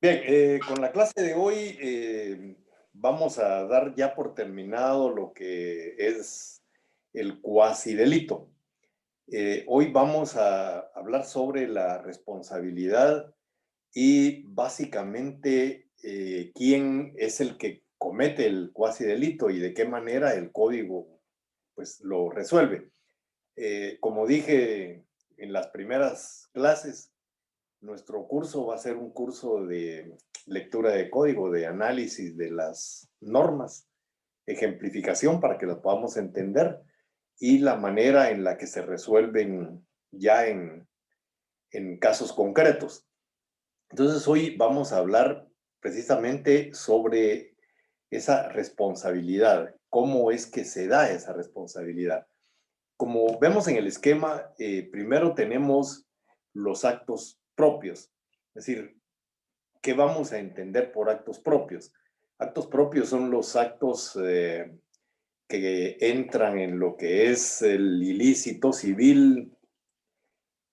Bien, con la clase de hoy vamos a dar ya por terminado lo que es el cuasi delito. Hoy vamos a hablar sobre la responsabilidad y básicamente quién es el que comete el cuasi delito y de qué manera el código pues lo resuelve. Como dije en las primeras clases, nuestro curso va a ser un curso de lectura de código, de análisis de las normas, ejemplificación para que las podamos entender y la manera en la que se resuelven ya en casos concretos. Entonces hoy vamos a hablar precisamente sobre esa responsabilidad, cómo es que se da esa responsabilidad. Como vemos en el esquema, primero tenemos los actos propios, es decir, ¿qué vamos a entender por actos propios? Actos propios son los actos que entran en lo que es el ilícito civil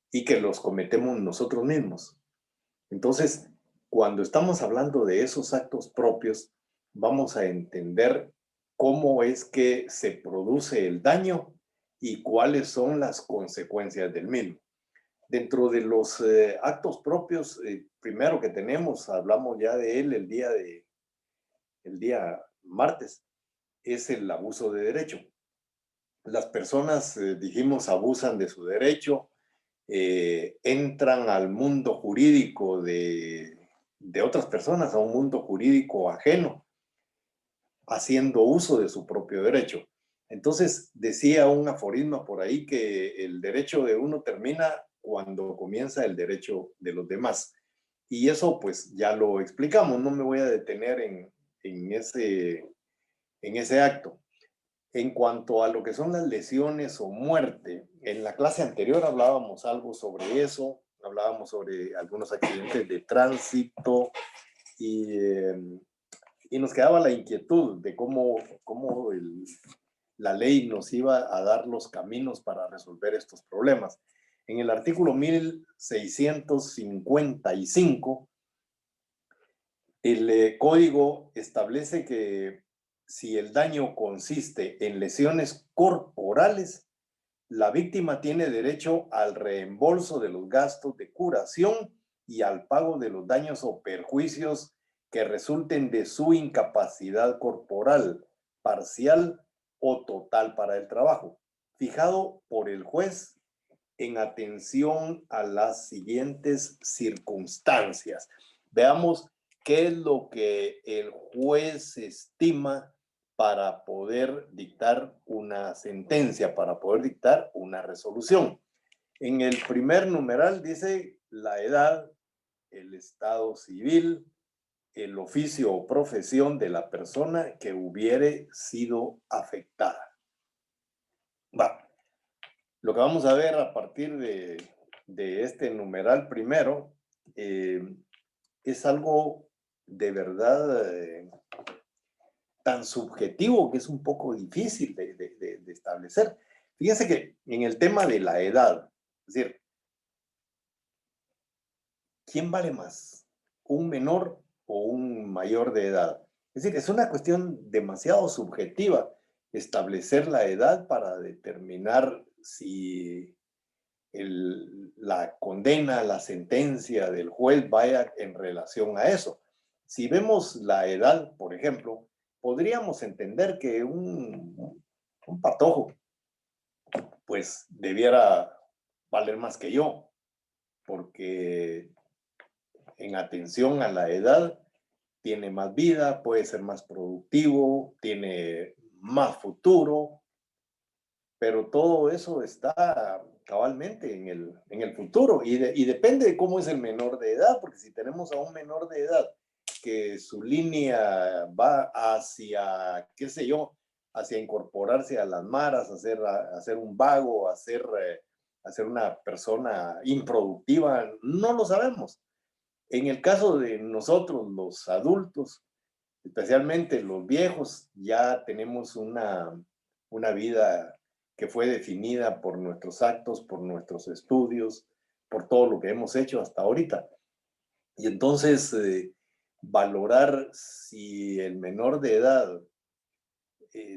y que los cometemos nosotros mismos. Entonces, cuando estamos hablando de esos actos propios, vamos a entender cómo es que se produce el daño y cuáles son las consecuencias del mismo. Dentro de los actos propios, primero que tenemos, hablamos ya de él el día martes, es el abuso de derecho. Las personas, dijimos, abusan de su derecho, entran al mundo jurídico de otras personas, a un mundo jurídico ajeno, haciendo uso de su propio derecho. Entonces, decía un aforisma por ahí que el derecho de uno termina cuando comienza el derecho de los demás. Y eso pues ya lo explicamos, no me voy a detener en ese acto. En cuanto a lo que son las lesiones o muerte, en la clase anterior hablábamos algo sobre eso, hablábamos sobre algunos accidentes de tránsito y y nos quedaba la inquietud de cómo la ley nos iba a dar los caminos para resolver estos problemas. En el artículo 1655, el código establece que si el daño consiste en lesiones corporales, la víctima tiene derecho al reembolso de los gastos de curación y al pago de los daños o perjuicios que resulten de su incapacidad corporal, parcial o total para el trabajo, fijado por el juez en atención a las siguientes circunstancias. Veamos qué es lo que el juez estima para poder dictar una sentencia, para poder dictar una resolución. En el primer numeral dice la edad, el estado civil, el oficio o profesión de la persona que hubiere sido afectada. Va. Lo que vamos a ver a partir de este numeral primero es algo de verdad tan subjetivo que es un poco difícil de establecer. Fíjense que en el tema de la edad, es decir, ¿quién vale más? ¿Un menor o un mayor de edad? Es decir, es una cuestión demasiado subjetiva establecer la edad para determinar si la condena, la sentencia del juez vaya en relación a eso. Si vemos la edad, por ejemplo, podríamos entender que un patojo, pues debiera valer más que yo, porque en atención a la edad tiene más vida, puede ser más productivo, tiene más futuro, pero todo eso está cabalmente en el futuro y depende de cómo es el menor de edad, porque si tenemos a un menor de edad que su línea va hacia, qué sé yo, hacia incorporarse a las maras, hacer un vago, hacer una persona improductiva, no lo sabemos. En el caso de nosotros, los adultos, especialmente los viejos, ya tenemos una vida que fue definida por nuestros actos, por nuestros estudios, por todo lo que hemos hecho hasta ahorita. Y entonces valorar si el menor de edad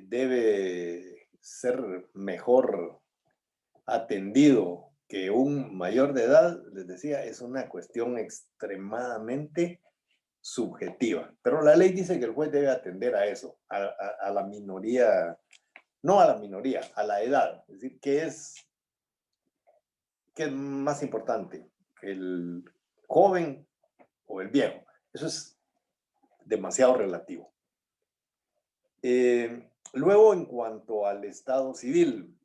debe ser mejor atendido que un mayor de edad, les decía, es una cuestión extremadamente subjetiva. Pero la ley dice que el juez debe atender a eso, a la minoría, no a la minoría, a la edad. Es decir, ¿qué es más importante? ¿El joven o el viejo? Eso es demasiado relativo. Luego, en cuanto al estado civil,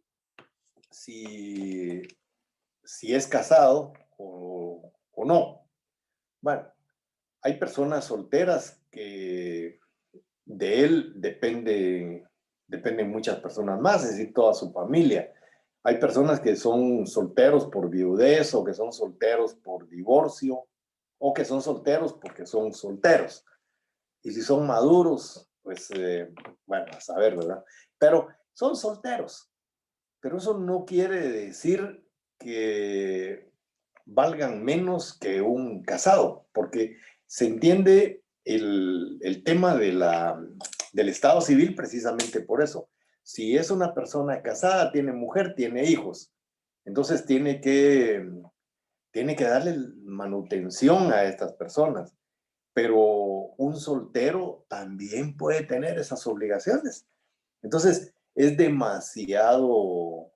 si es casado o no. Bueno, hay personas solteras que de él dependen muchas personas más, es decir, toda su familia. Hay personas que son solteros por viudez o que son solteros por divorcio o que son solteros porque son solteros. Y si son maduros, pues, bueno, a saber, ¿verdad? Pero son solteros. Pero eso no quiere decir que valgan menos que un casado, porque se entiende el tema del estado civil precisamente por eso. Si es una persona casada, tiene mujer, tiene hijos, entonces tiene que darle manutención a estas personas. Pero un soltero también puede tener esas obligaciones. Entonces, es demasiado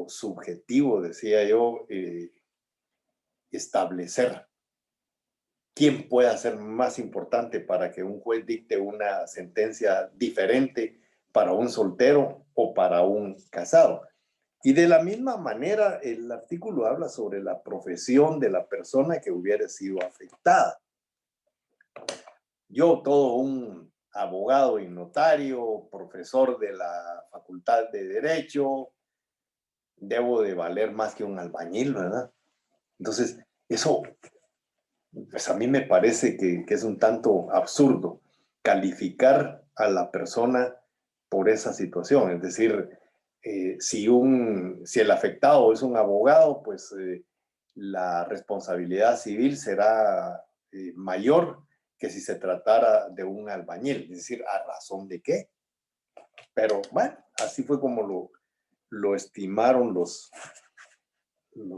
subjetivo, decía yo, establecer quién puede ser más importante para que un juez dicte una sentencia diferente para un soltero o para un casado. Y de la misma manera, el artículo habla sobre la profesión de la persona que hubiera sido afectada. Yo, todo un abogado y notario, profesor de la Facultad de Derecho, debo de valer más que un albañil, ¿verdad? Entonces, eso, pues a mí me parece que es un tanto absurdo calificar a la persona por esa situación. Es decir, si el afectado es un abogado, pues la responsabilidad civil será mayor que si se tratara de un albañil. Es decir, ¿a razón de qué? Pero bueno, así fue como lo estimaron los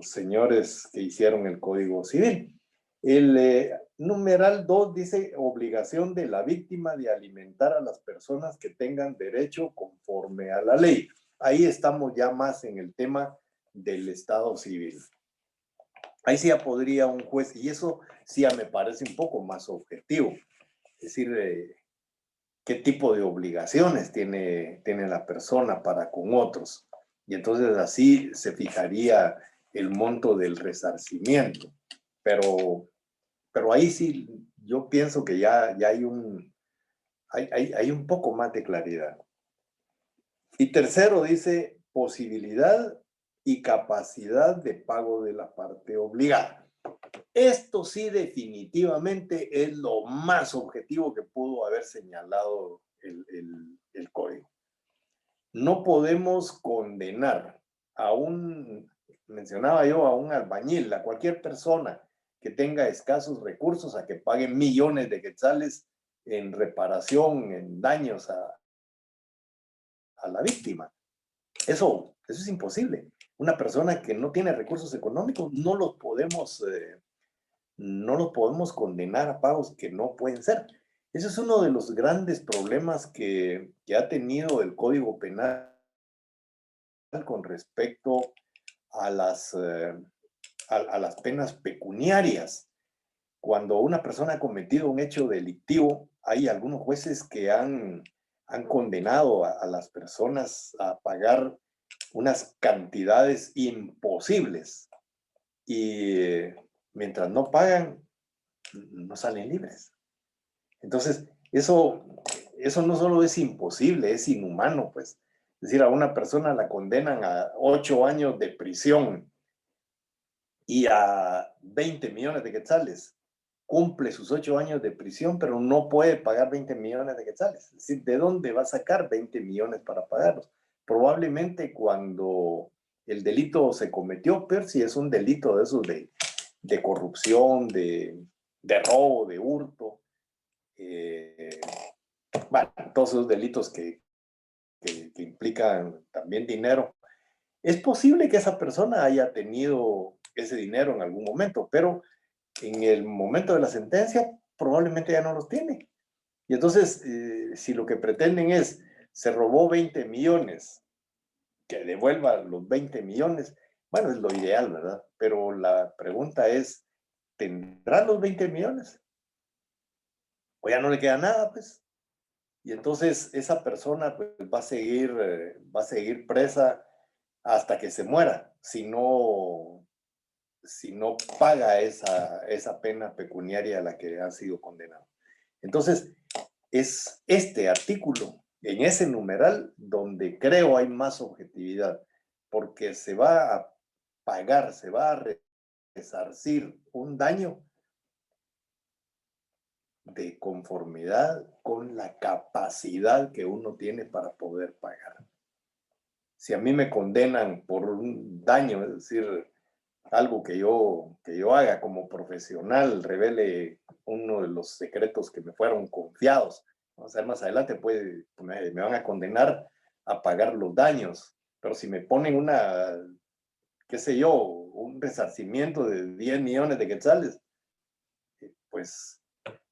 señores que hicieron el Código Civil. El numeral 2 dice obligación de la víctima de alimentar a las personas que tengan derecho conforme a la ley. Ahí estamos ya más en el tema del Estado civil. Ahí sí ya podría un juez, y eso sí ya me parece un poco más objetivo, es decir, qué tipo de obligaciones tiene la persona para con otros. Y entonces así se fijaría el monto del resarcimiento. Pero ahí sí yo pienso que ya hay un poco más de claridad. Y tercero dice posibilidad y capacidad de pago de la parte obligada. Esto sí definitivamente es lo más objetivo que pudo haber señalado el código. No podemos condenar mencionaba yo, a un albañil, a cualquier persona que tenga escasos recursos a que pague millones de quetzales en reparación, en daños a la víctima. Eso es imposible. Una persona que no tiene recursos económicos no los podemos condenar a pagos que no pueden ser. Ese es uno de los grandes problemas que ha tenido el Código Penal con respecto a las penas pecuniarias. Cuando una persona ha cometido un hecho delictivo, hay algunos jueces que han condenado a las personas a pagar unas cantidades imposibles y mientras no pagan, no salen libres. Entonces, eso no solo es imposible, es inhumano, pues. Es decir, a una persona la condenan a 8 años de prisión y a 20 millones de quetzales. Cumple sus 8 años de prisión, pero no puede pagar 20 millones de quetzales. Es decir, ¿de dónde va a sacar 20 millones para pagarlos? Probablemente cuando el delito se cometió, pero si es un delito de esos de corrupción, de de robo, de hurto, bueno, todos esos delitos que implican también dinero. Es posible que esa persona haya tenido ese dinero en algún momento, pero en el momento de la sentencia probablemente ya no los tiene. Y entonces, si lo que pretenden es, se robó 20 millones, que devuelva los 20 millones, bueno, es lo ideal, ¿verdad? Pero la pregunta es, ¿tendrá los 20 millones? O ya no le queda nada, pues. Y entonces esa persona pues, va a seguir presa hasta que se muera, si no paga esa pena pecuniaria a la que ha sido condenado. Entonces, es este artículo, en ese numeral, donde creo hay más objetividad, porque se va a pagar, se va a resarcir un daño de conformidad con la capacidad que uno tiene para poder pagar. Si a mí me condenan por un daño, es decir, algo que yo haga como profesional, revele uno de los secretos que me fueron confiados. Vamos a ver más adelante, pues me van a condenar a pagar los daños, pero si me ponen qué sé yo, un resarcimiento de 10 millones de quetzales, pues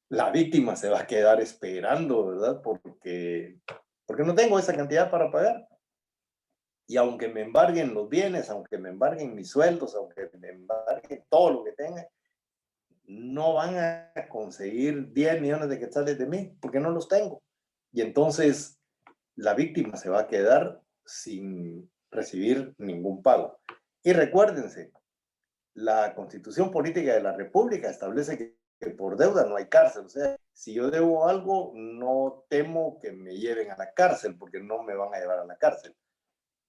la víctima se va a quedar esperando, ¿verdad? Porque no tengo esa cantidad para pagar. Y aunque me embarguen los bienes, aunque me embarguen mis sueldos, aunque me embarguen todo lo que tenga, no van a conseguir 10 millones de quetzales de mí, porque no los tengo. Y entonces la víctima se va a quedar sin recibir ningún pago. Y recuérdense, la Constitución Política de la República establece que por deuda no hay cárcel. O sea, si yo debo algo, no temo que me lleven a la cárcel, porque no me van a llevar a la cárcel.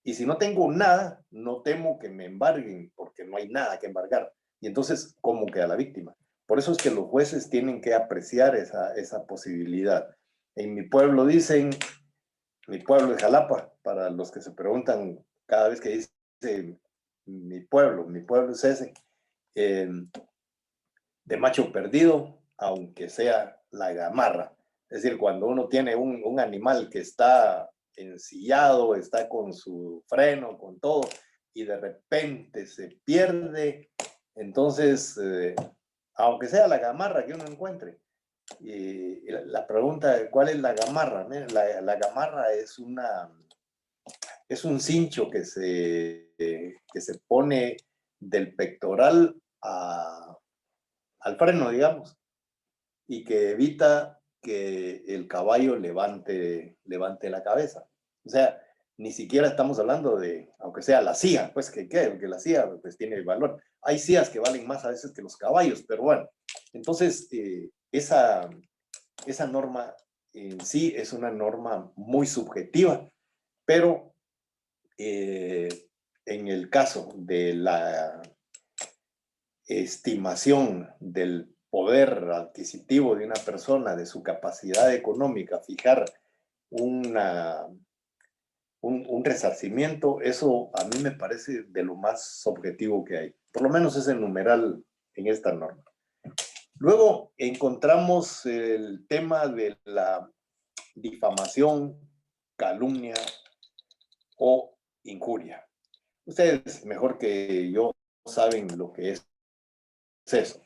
Y si no tengo nada, no temo que me embarguen, porque no hay nada que embargar. Y entonces, ¿cómo queda la víctima? Por eso es que los jueces tienen que apreciar esa posibilidad. En mi pueblo dicen, mi pueblo es Jalapa, para los que se preguntan cada vez que dice mi pueblo es ese, de macho perdido, aunque sea la gamarra. Es decir, cuando uno tiene un animal que está ensillado, está con su freno, con todo, y de repente se pierde, entonces, aunque sea la gamarra que uno encuentre, la pregunta, ¿cuál es la gamarra? La gamarra es un cincho que se pone del pectoral al freno, digamos, y que evita que el caballo levante la cabeza. O sea, ni siquiera estamos hablando de, aunque sea la CIA, pues que la CIA pues, tiene valor. Hay CIAs que valen más a veces que los caballos, pero bueno. Entonces, esa norma en sí es una norma muy subjetiva, pero en el caso de la estimación del poder adquisitivo de una persona, de su capacidad económica, fijar un resarcimiento, eso a mí me parece de lo más objetivo que hay. Por lo menos es el numeral en esta norma. Luego encontramos el tema de la difamación, calumnia o injuria. Ustedes, mejor que yo, saben lo que es eso.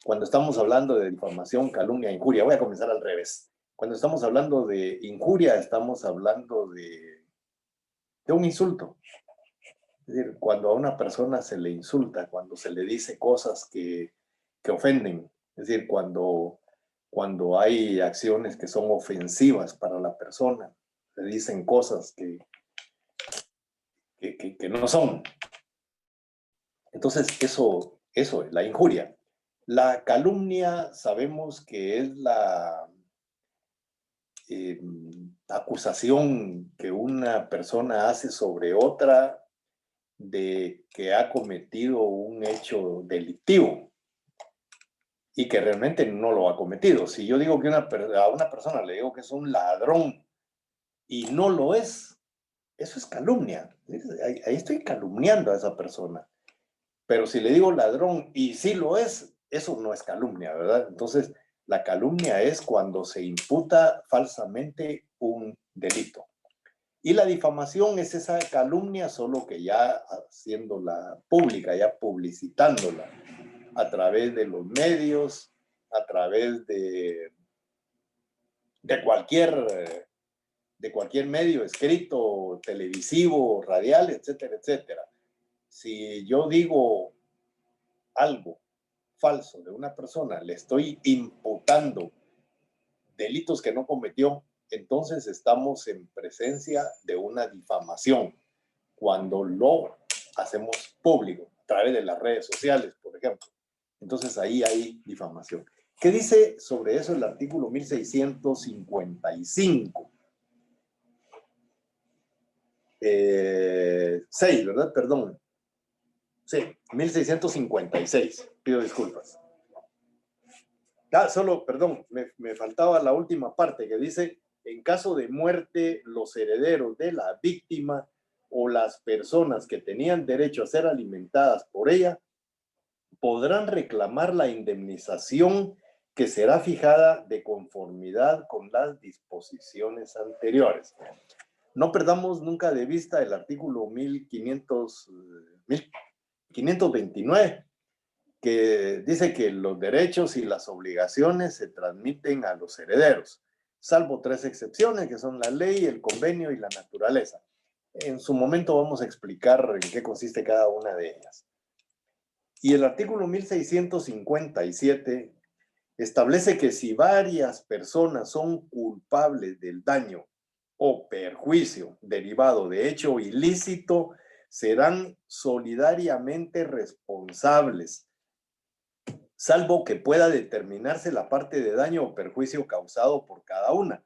Cuando estamos hablando de difamación, calumnia, injuria, voy a comenzar al revés. Cuando estamos hablando de injuria, estamos hablando de un insulto. Es decir, cuando a una persona se le insulta, cuando se le dice cosas que ofenden, es decir, cuando hay acciones que son ofensivas para la persona, se dicen cosas que no son. Entonces, eso es la injuria. La calumnia sabemos que es la acusación que una persona hace sobre otra de que ha cometido un hecho delictivo y que realmente no lo ha cometido. Si yo digo que a una persona le digo que es un ladrón y no lo es, eso es calumnia. Ahí estoy calumniando a esa persona. Pero si le digo ladrón y sí lo es, eso no es calumnia, ¿verdad? Entonces, la calumnia es cuando se imputa falsamente un delito. Y la difamación es esa calumnia, solo que ya haciéndola pública, ya publicitándola a través de los medios, a través de cualquier medio escrito, televisivo, radial, etcétera, etcétera. Si yo digo algo falso de una persona, le estoy imputando delitos que no cometió, entonces estamos en presencia de una difamación. Cuando lo hacemos público, a través de las redes sociales, por ejemplo, entonces ahí hay difamación. ¿Qué dice sobre eso el artículo 1655? 6, ¿verdad? Perdón. Sí, 1656. Pido disculpas. Solo, perdón, me faltaba la última parte que dice, en caso de muerte, los herederos de la víctima o las personas que tenían derecho a ser alimentadas por ella podrán reclamar la indemnización que será fijada de conformidad con las disposiciones anteriores. No perdamos nunca de vista el artículo 1529, que dice que los derechos y las obligaciones se transmiten a los herederos, salvo 3 excepciones, que son la ley, el convenio y la naturaleza. En su momento vamos a explicar en qué consiste cada una de ellas. Y el artículo 1657 establece que si varias personas son culpables del daño o perjuicio derivado de hecho ilícito, serán solidariamente responsables, salvo que pueda determinarse la parte de daño o perjuicio causado por cada una.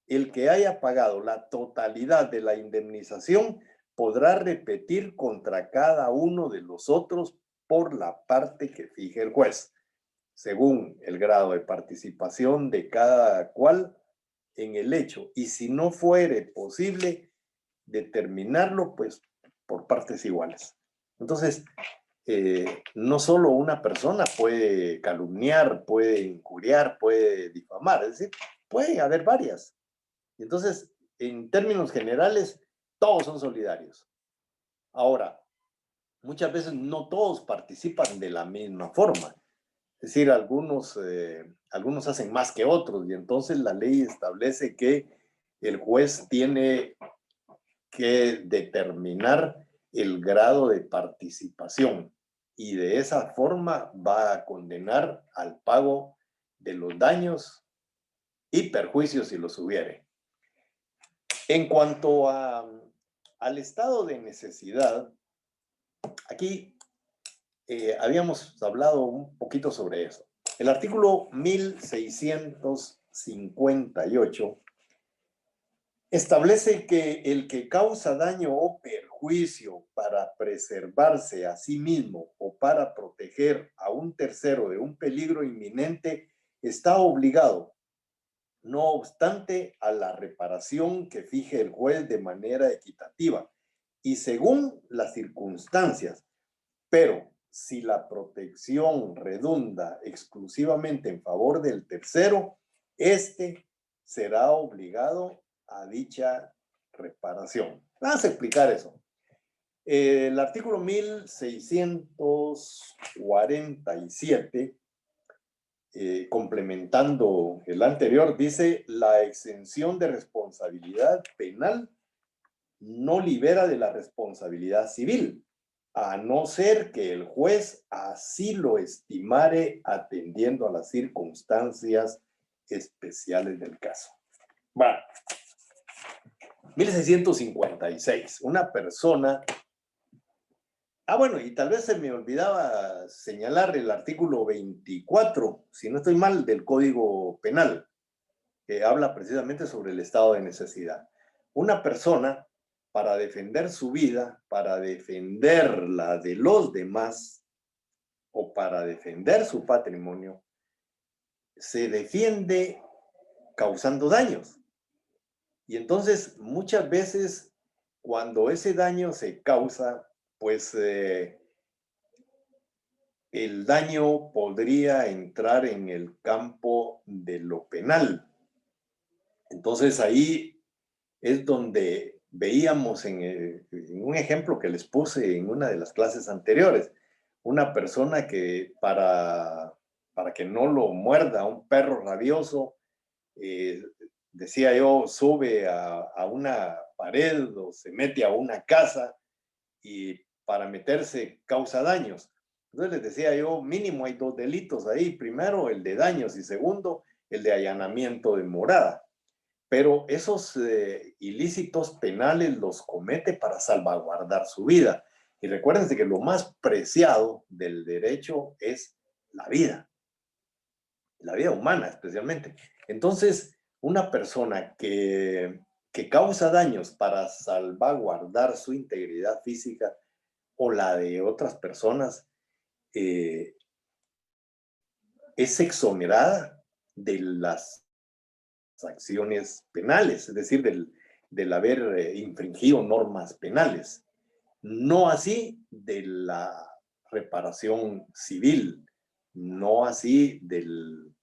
El que haya pagado la totalidad de la indemnización podrá repetir contra cada uno de los otros por la parte que fije el juez, según el grado de participación de cada cual en el hecho. Y si no fuere posible determinarlo, pues por partes iguales. Entonces, no solo una persona puede calumniar, puede injuriar, puede difamar, es decir, puede haber varias. Entonces, en términos generales, todos son solidarios. Ahora, muchas veces no todos participan de la misma forma. Es decir, algunos hacen más que otros y entonces la ley establece que el juez tiene que determinar el grado de participación y de esa forma va a condenar al pago de los daños y perjuicios si los hubiere. En cuanto al estado de necesidad, aquí habíamos hablado un poquito sobre eso. El artículo 1658 establece que el que causa daño o perjuicio para preservarse a sí mismo o para proteger a un tercero de un peligro inminente está obligado, no obstante, a la reparación que fije el juez de manera equitativa y según las circunstancias. Pero si la protección redunda exclusivamente en favor del tercero, éste será obligado a dicha reparación. Vamos a explicar eso. El artículo 1647, complementando el anterior, dice: la exención de responsabilidad penal no libera de la responsabilidad civil, a no ser que el juez así lo estimare atendiendo a las circunstancias especiales del caso. Bueno, 1656, una persona... bueno, y tal vez se me olvidaba señalar el artículo 24, si no estoy mal, del Código Penal, que habla precisamente sobre el estado de necesidad. Una persona, para defender su vida, para defender la de los demás o para defender su patrimonio, se defiende causando daños. Y entonces, muchas veces, cuando ese daño se causa, pues el daño podría entrar en el campo de lo penal. Entonces ahí es donde veíamos en un ejemplo que les puse en una de las clases anteriores, una persona que para que no lo muerda un perro rabioso, eh, decía yo, sube a una pared o se mete a una casa y para meterse causa daños. Entonces les decía yo, mínimo hay dos delitos ahí. Primero, el de daños y segundo, el de allanamiento de morada. Pero esos ilícitos penales los comete para salvaguardar su vida. Y recuérdense que lo más preciado del derecho es la vida humana especialmente. Entonces, una persona que causa daños para salvaguardar su integridad física o la de otras personas, eh, es exonerada de las acciones penales, es decir, del haber infringido normas penales. No así de la reparación civil, no así del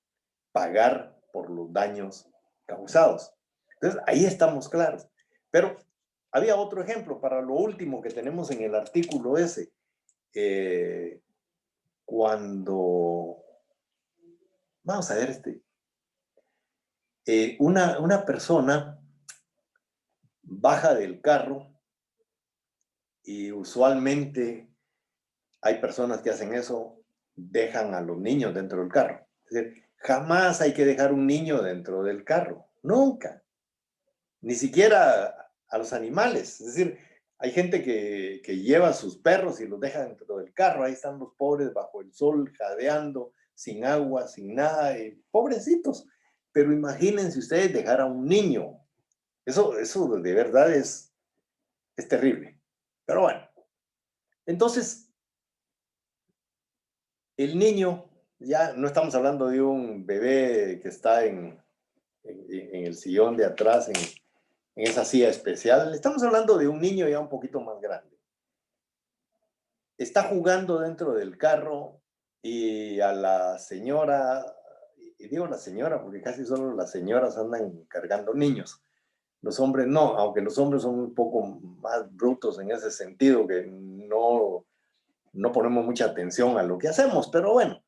pagar por los daños causados. Entonces, ahí estamos claros. Pero había otro ejemplo para lo último que tenemos en el artículo ese. Cuando, vamos a ver una persona baja del carro y usualmente hay personas que hacen eso, dejan a los niños dentro del carro. Es decir, jamás hay que dejar un niño dentro del carro, nunca, ni siquiera a los animales. Es decir, hay gente que lleva a sus perros y los deja dentro del carro, ahí están los pobres bajo el sol, jadeando, sin agua, sin nada, pobrecitos. Pero imagínense ustedes dejar a un niño. Eso de verdad es terrible. Pero bueno, entonces el niño, ya no estamos hablando de un bebé que está en el sillón de atrás, en esa silla especial, estamos hablando de un niño ya un poquito más grande. Está jugando dentro del carro y a la señora, y digo la señora porque casi solo las señoras andan cargando niños. Los hombres no, aunque los hombres son un poco más brutos en ese sentido, que no ponemos mucha atención a lo que hacemos, pero bueno,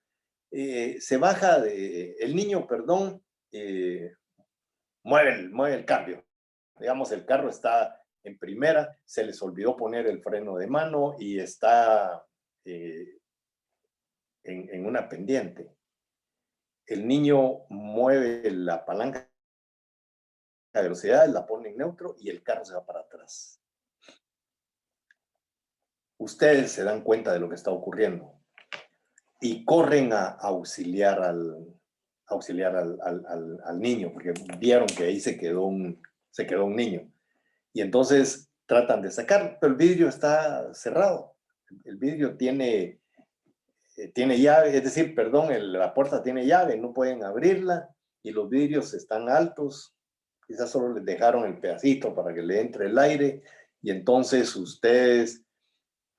se baja el niño, perdón, mueve el cambio. Digamos, el carro está en primera, se les olvidó poner el freno de mano y está en una pendiente. El niño mueve la palanca de velocidad, la pone en neutro y el carro se va para atrás. Ustedes se dan cuenta de lo que está ocurriendo y corren a auxiliar al niño, porque vieron que ahí se quedó un niño. Y entonces tratan de sacar, pero el vidrio está cerrado. El vidrio tiene llave, es decir, perdón, la puerta tiene llave, no pueden abrirla y los vidrios están altos. Quizás solo les dejaron el pedacito para que le entre el aire y entonces ustedes,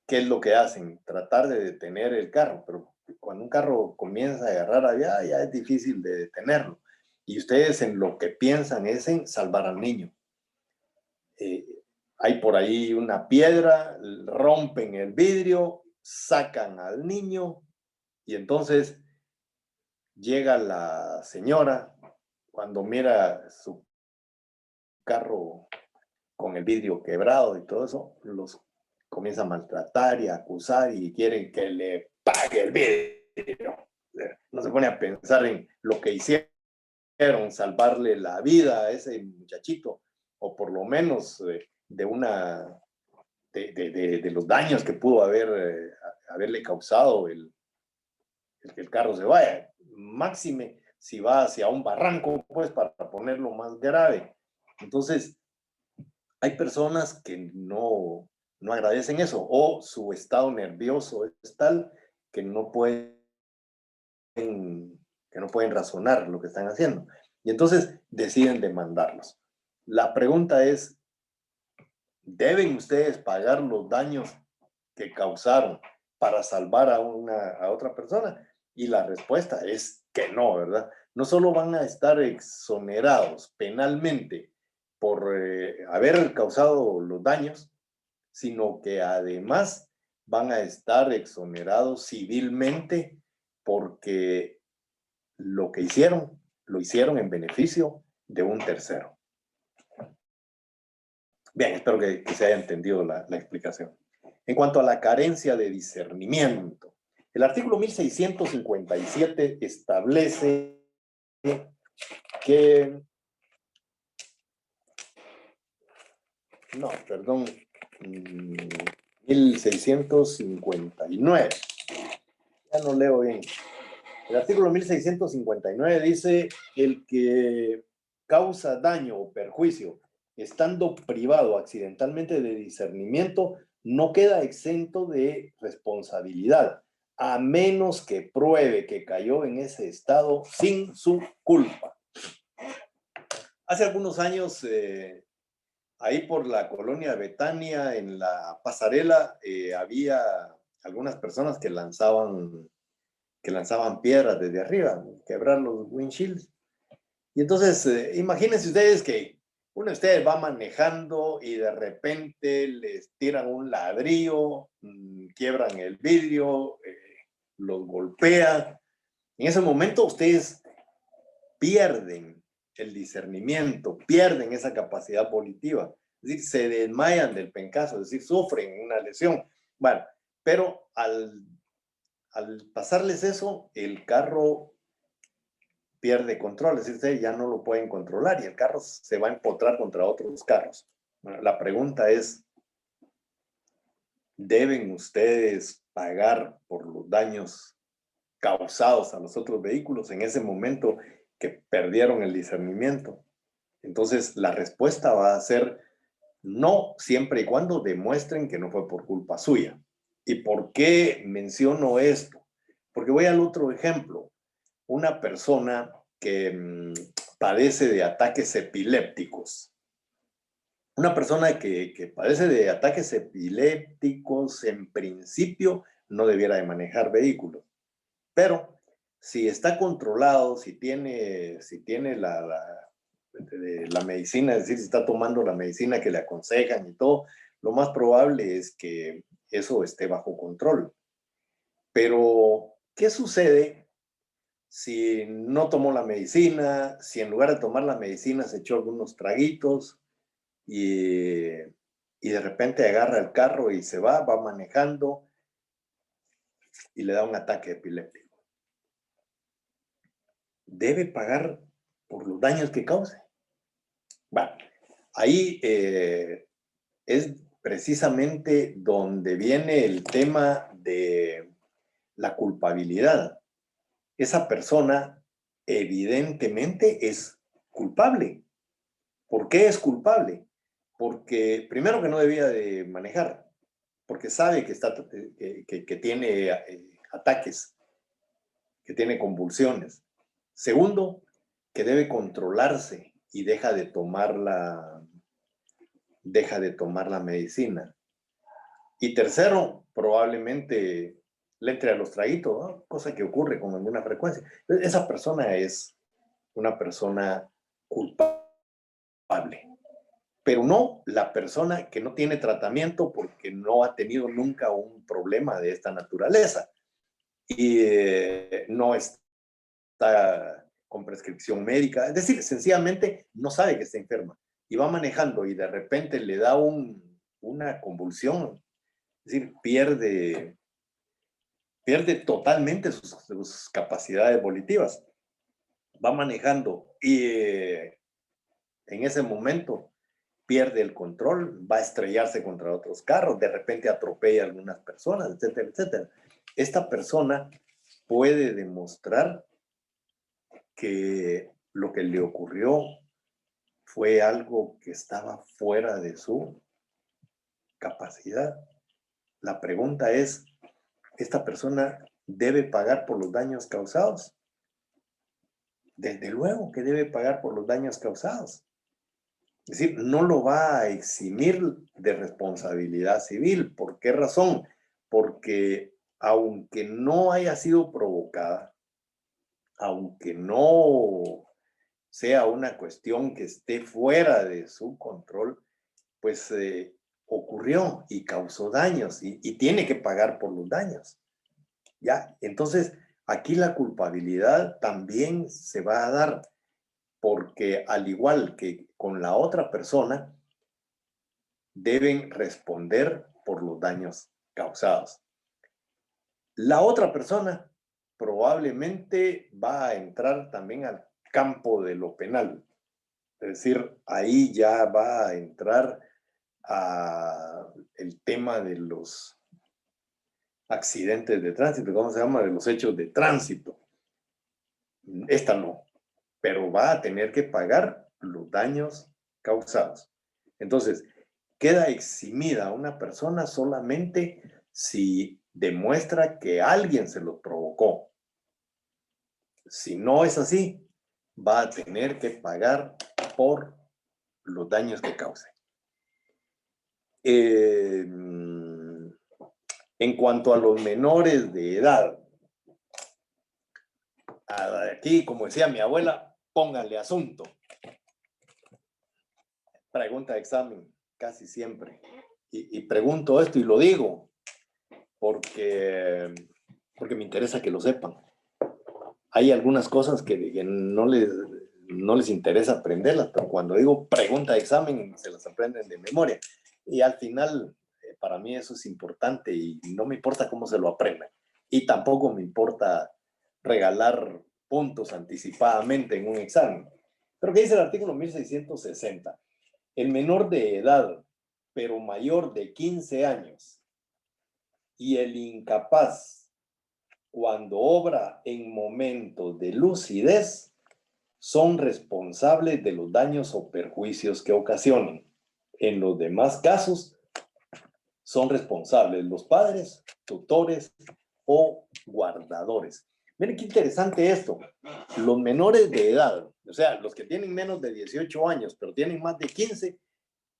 ¿qué es lo que hacen? Tratar de detener el carro, pero cuando un carro comienza a agarrar allá, ya es difícil de detenerlo. Y ustedes en lo que piensan es en salvar al niño. Hay por ahí una piedra, rompen el vidrio, sacan al niño y entonces llega la señora cuando mira su carro con el vidrio quebrado y todo eso, los comienza a maltratar y a acusar y quieren que le pague el vidrio. No se pone a pensar en lo que hicieron, salvarle la vida a ese muchachito, o por lo menos de los daños que pudo haberle causado el que el carro se vaya. Máxime si va hacia un barranco, pues para ponerlo más grave. Entonces, hay personas que no agradecen eso o su estado nervioso es tal que que no pueden razonar lo que están haciendo. Y entonces deciden demandarlos. La pregunta es, ¿deben ustedes pagar los daños que causaron para salvar a otra persona? Y la respuesta es que no, ¿verdad? No solo van a estar exonerados penalmente por haber causado los daños, sino que además van a estar exonerados civilmente porque lo que hicieron, lo hicieron en beneficio de un tercero. Bien, espero que se haya entendido la explicación. En cuanto a la carencia de discernimiento, el artículo 1657 establece que... No, perdón, 1659. Ya no leo bien. El artículo 1659 dice: el que causa daño o perjuicio estando privado accidentalmente de discernimiento no queda exento de responsabilidad, a menos que pruebe que cayó en ese estado sin su culpa. Hace algunos años, ahí por la colonia Betania, en la pasarela, había algunas personas que lanzaban piedras desde arriba, quebrar los windshields. Y entonces, imagínense ustedes que uno de ustedes va manejando y de repente les tiran un ladrillo, quiebran el vidrio, los golpean. En ese momento ustedes pierden el discernimiento, pierden esa capacidad volitiva. Es decir, se desmayan del pencazo, es decir, sufren una lesión. Bueno, pero al pasarles eso, el carro pierde control, es decir, ustedes ya no lo pueden controlar y el carro se va a empotrar contra otros carros. Bueno, la pregunta es, ¿deben ustedes pagar por los daños causados a los otros vehículos en ese momento que perdieron el discernimiento? Entonces, la respuesta va a ser no, siempre y cuando demuestren que no fue por culpa suya. ¿Y por qué menciono esto? Porque voy al otro ejemplo. Una persona que padece de ataques epilépticos. Una persona que padece de ataques epilépticos, en principio, no debiera de manejar vehículos. Pero si está controlado, si tiene la medicina, es decir, si está tomando la medicina que le aconsejan y todo, lo más probable es que eso esté bajo control. Pero, ¿qué sucede si no tomó la medicina, si en lugar de tomar la medicina se echó algunos traguitos y de repente agarra el carro y se va manejando y le da un ataque epiléptico? ¿Debe pagar por los daños que cause? Bueno, ahí es precisamente donde viene el tema de la culpabilidad. Esa persona evidentemente es culpable. ¿Por qué es culpable? Porque primero que no debía de manejar, porque sabe que tiene ataques, que tiene convulsiones. Segundo, que debe controlarse y deja de tomar la medicina. Y tercero, probablemente le entre a los traguitos, ¿no? Cosa que ocurre con alguna frecuencia. Esa persona es una persona culpable, pero no la persona que no tiene tratamiento porque no ha tenido nunca un problema de esta naturaleza y no está con prescripción médica, es decir, sencillamente no sabe que está enferma y va manejando y de repente le da una convulsión, es decir, pierde totalmente sus capacidades volitivas. Va manejando y en ese momento pierde el control, va a estrellarse contra otros carros, de repente atropella a algunas personas, etcétera, etcétera. Esta persona puede demostrar que lo que le ocurrió fue algo que estaba fuera de su capacidad. La pregunta es, ¿esta persona debe pagar por los daños causados? Desde luego que debe pagar por los daños causados. Es decir, no lo va a eximir de responsabilidad civil. ¿Por qué razón? Porque aunque no haya sido provocada, aunque no sea una cuestión que esté fuera de su control, pues ocurrió y causó daños y tiene que pagar por los daños. ¿Ya? Entonces, aquí la culpabilidad también se va a dar, porque al igual que con la otra persona, deben responder por los daños causados. La otra persona probablemente va a entrar también al campo de lo penal. Es decir, ahí ya va a entrar el tema de los accidentes de tránsito, ¿cómo se llama? De los hechos de tránsito. Esta no, pero va a tener que pagar los daños causados. Entonces, queda eximida una persona solamente si demuestra que alguien se lo provocó. Si no es así, va a tener que pagar por los daños que cause. En cuanto a los menores de edad, aquí, como decía mi abuela, pónganle asunto. Pregunta de examen, casi siempre. Y pregunto esto y lo digo porque me interesa que lo sepan. Hay algunas cosas que no les interesa aprenderlas, pero cuando digo pregunta de examen, se las aprenden de memoria. Y al final, para mí eso es importante y no me importa cómo se lo aprendan. Y tampoco me importa regalar puntos anticipadamente en un examen. Pero ¿qué dice el artículo 1660? El menor de edad, pero mayor de 15 años, y el incapaz, cuando obra en momentos de lucidez, son responsables de los daños o perjuicios que ocasionen. En los demás casos, son responsables los padres, tutores o guardadores. Miren qué interesante esto. Los menores de edad, o sea, los que tienen menos de 18 años, pero tienen más de 15,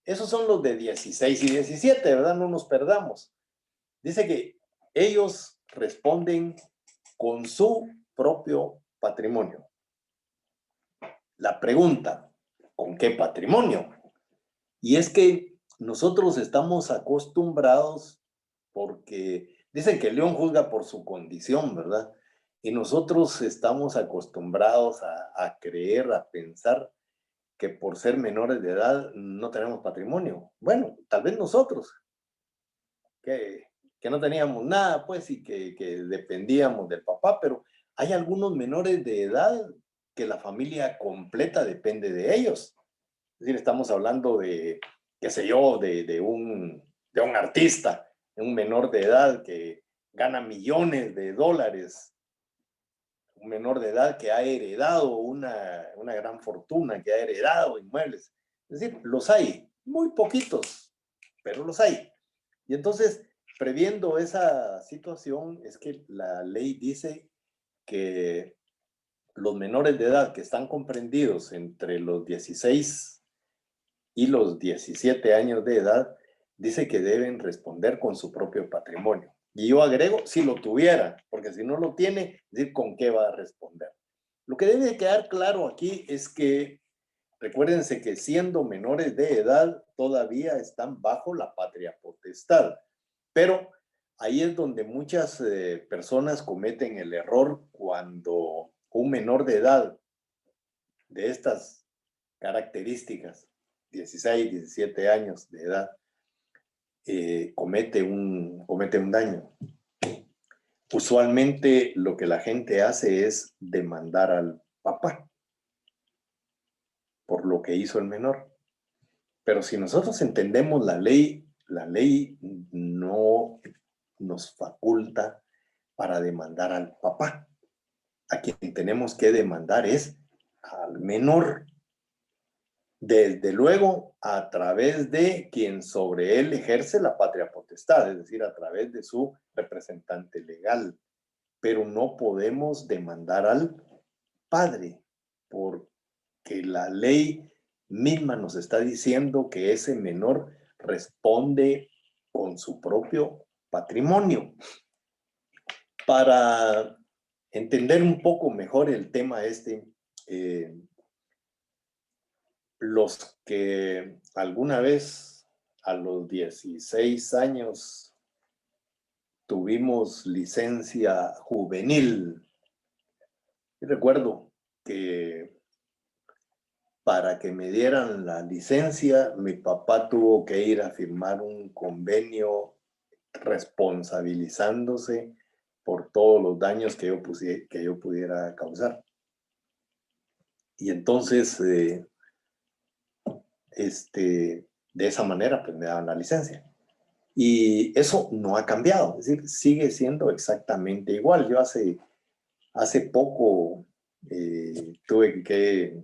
esos son los de 16 y 17, ¿verdad? No nos perdamos. Dice que ellos responden con su propio patrimonio. La pregunta, ¿con qué patrimonio? Y es que nosotros estamos acostumbrados porque dicen que el león juzga por su condición, ¿verdad? Y nosotros estamos acostumbrados a creer, a pensar que por ser menores de edad no tenemos patrimonio. Bueno, tal vez nosotros, que no teníamos nada, pues, y que dependíamos del papá, pero hay algunos menores de edad que la familia completa depende de ellos. Es decir, estamos hablando de, qué sé yo, de un artista, un menor de edad que gana millones de dólares, un menor de edad que ha heredado una gran fortuna, que ha heredado inmuebles. Es decir, los hay, muy poquitos, pero los hay. Y entonces, previendo esa situación, es que la ley dice que los menores de edad que están comprendidos entre los 16 y los 17 años de edad, dice que deben responder con su propio patrimonio. Y yo agrego, si lo tuviera, porque si no lo tiene, decir con qué va a responder. Lo que debe quedar claro aquí es que, recuérdense que siendo menores de edad, todavía están bajo la patria potestad. Pero ahí es donde muchas personas cometen el error cuando un menor de edad de estas características, 16, 17 años de edad, comete un daño. Usualmente lo que la gente hace es demandar al papá por lo que hizo el menor. Pero si nosotros entendemos la ley no nos faculta para demandar al papá. A quien tenemos que demandar es al menor. Desde luego, a través de quien sobre él ejerce la patria potestad, es decir, a través de su representante legal. Pero no podemos demandar al padre, porque la ley misma nos está diciendo que ese menor responde con su propio patrimonio. Para entender un poco mejor el tema los que alguna vez a los 16 años tuvimos licencia juvenil, y recuerdo que para que me dieran la licencia, mi papá tuvo que ir a firmar un convenio responsabilizándose por todos los daños que yo pudiera causar. Y entonces, de esa manera, pues me daban la licencia. Y eso no ha cambiado, es decir, sigue siendo exactamente igual. Yo hace poco tuve que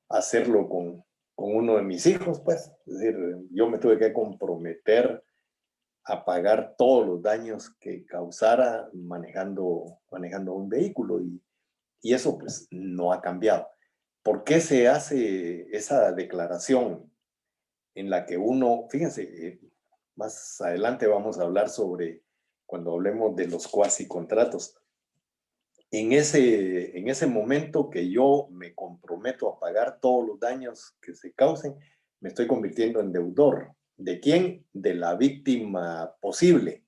hacerlo con uno de mis hijos, pues. Es decir, yo me tuve que comprometer a pagar todos los daños que causara manejando un vehículo y eso pues no ha cambiado. ¿Por qué se hace esa declaración en la que uno, fíjense, más adelante vamos a hablar sobre cuando hablemos de los cuasi contratos? En ese momento que yo me comprometo a pagar todos los daños que se causen, me estoy convirtiendo en deudor. ¿De quién? De la víctima posible,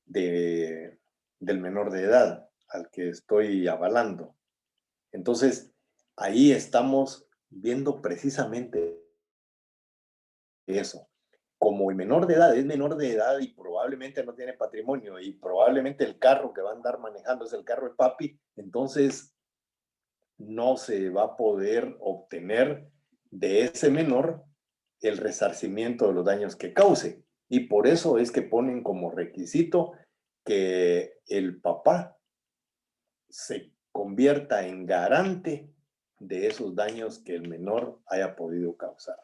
del menor de edad al que estoy avalando. Entonces, ahí estamos viendo precisamente eso. Como el menor de edad es menor de edad y probablemente no tiene patrimonio y probablemente el carro que va a andar manejando es el carro de papi, entonces no se va a poder obtener de ese menor el resarcimiento de los daños que cause. Y por eso es que ponen como requisito que el papá se convierta en garante de esos daños que el menor haya podido causar.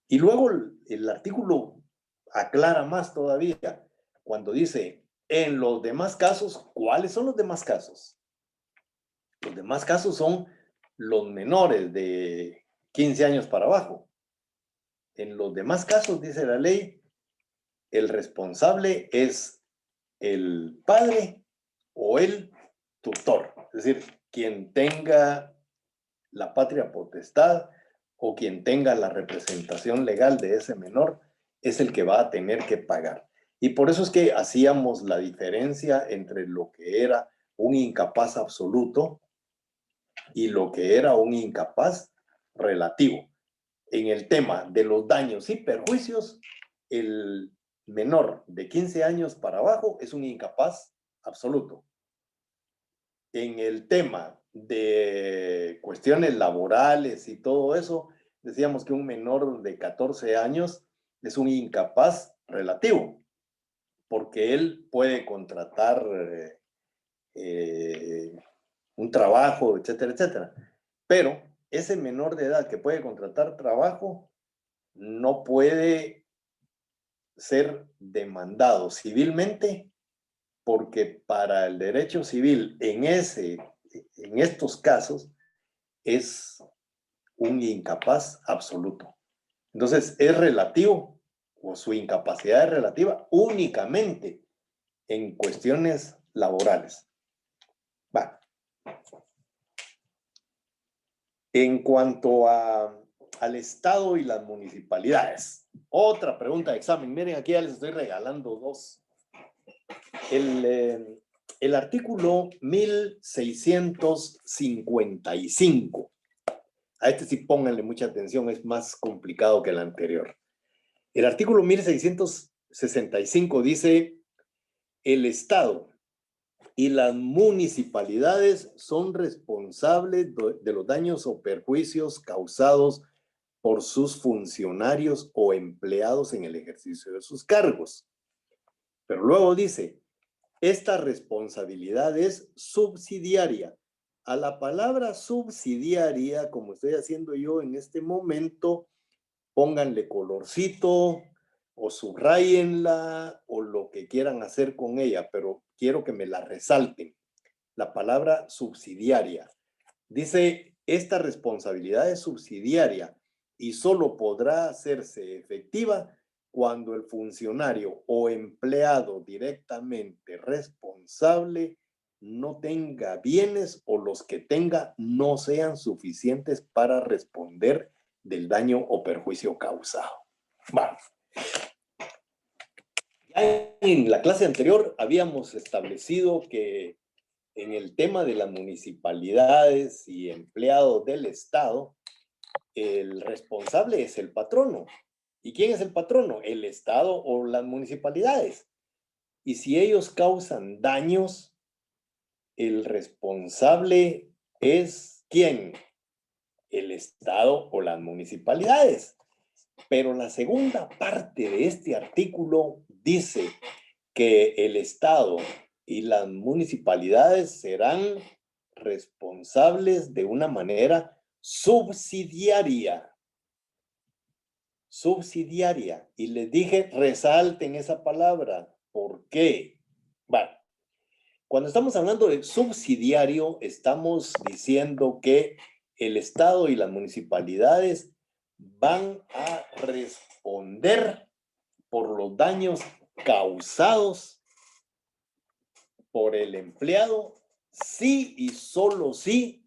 Y luego el artículo aclara más todavía cuando dice, en los demás casos, ¿cuáles son los demás casos? Los demás casos son los menores de 15 años para abajo. En los demás casos, dice la ley, el responsable es el padre o el tutor, es decir, quien tenga la patria potestad o quien tenga la representación legal de ese menor es el que va a tener que pagar. Y por eso es que hacíamos la diferencia entre lo que era un incapaz absoluto y lo que era un incapaz relativo. En el tema de los daños y perjuicios, el menor de 15 años para abajo es un incapaz absoluto. En el tema de cuestiones laborales y todo eso, decíamos que un menor de 14 años es un incapaz relativo, porque él puede contratar un trabajo, etcétera, etcétera. Pero ese menor de edad que puede contratar trabajo no puede ser demandado civilmente porque para el derecho civil en estos casos es un incapaz absoluto. Entonces es relativo o su incapacidad es relativa únicamente en cuestiones laborales. Va. En cuanto al Estado y las municipalidades, otra pregunta de examen. Miren, aquí ya les estoy regalando dos. El artículo 1655. A este sí pónganle mucha atención, es más complicado que el anterior. El artículo 1665 dice: el Estado y las municipalidades son responsables de los daños o perjuicios causados por sus funcionarios o empleados en el ejercicio de sus cargos. Pero luego dice, esta responsabilidad es subsidiaria. A la palabra subsidiaria, como estoy haciendo yo en este momento, pónganle colorcito o subrayenla o lo que quieran hacer con ella, pero quiero que me la resalten. La palabra subsidiaria. Dice, esta responsabilidad es subsidiaria y solo podrá hacerse efectiva cuando el funcionario o empleado directamente responsable no tenga bienes o los que tenga no sean suficientes para responder del daño o perjuicio causado. Vamos. Ya en la clase anterior habíamos establecido que en el tema de las municipalidades y empleados del Estado, el responsable es el patrono. ¿Y quién es el patrono? El Estado o las municipalidades. Y si ellos causan daños, el responsable es ¿quién? El Estado o las municipalidades. Pero la segunda parte de este artículo dice que el Estado y las municipalidades serán responsables de una manera subsidiaria. Subsidiaria. Y les dije, resalten esa palabra. ¿Por qué? Bueno, cuando estamos hablando de subsidiario, estamos diciendo que el Estado y las municipalidades van a responder por los daños causados por el empleado, sí y solo si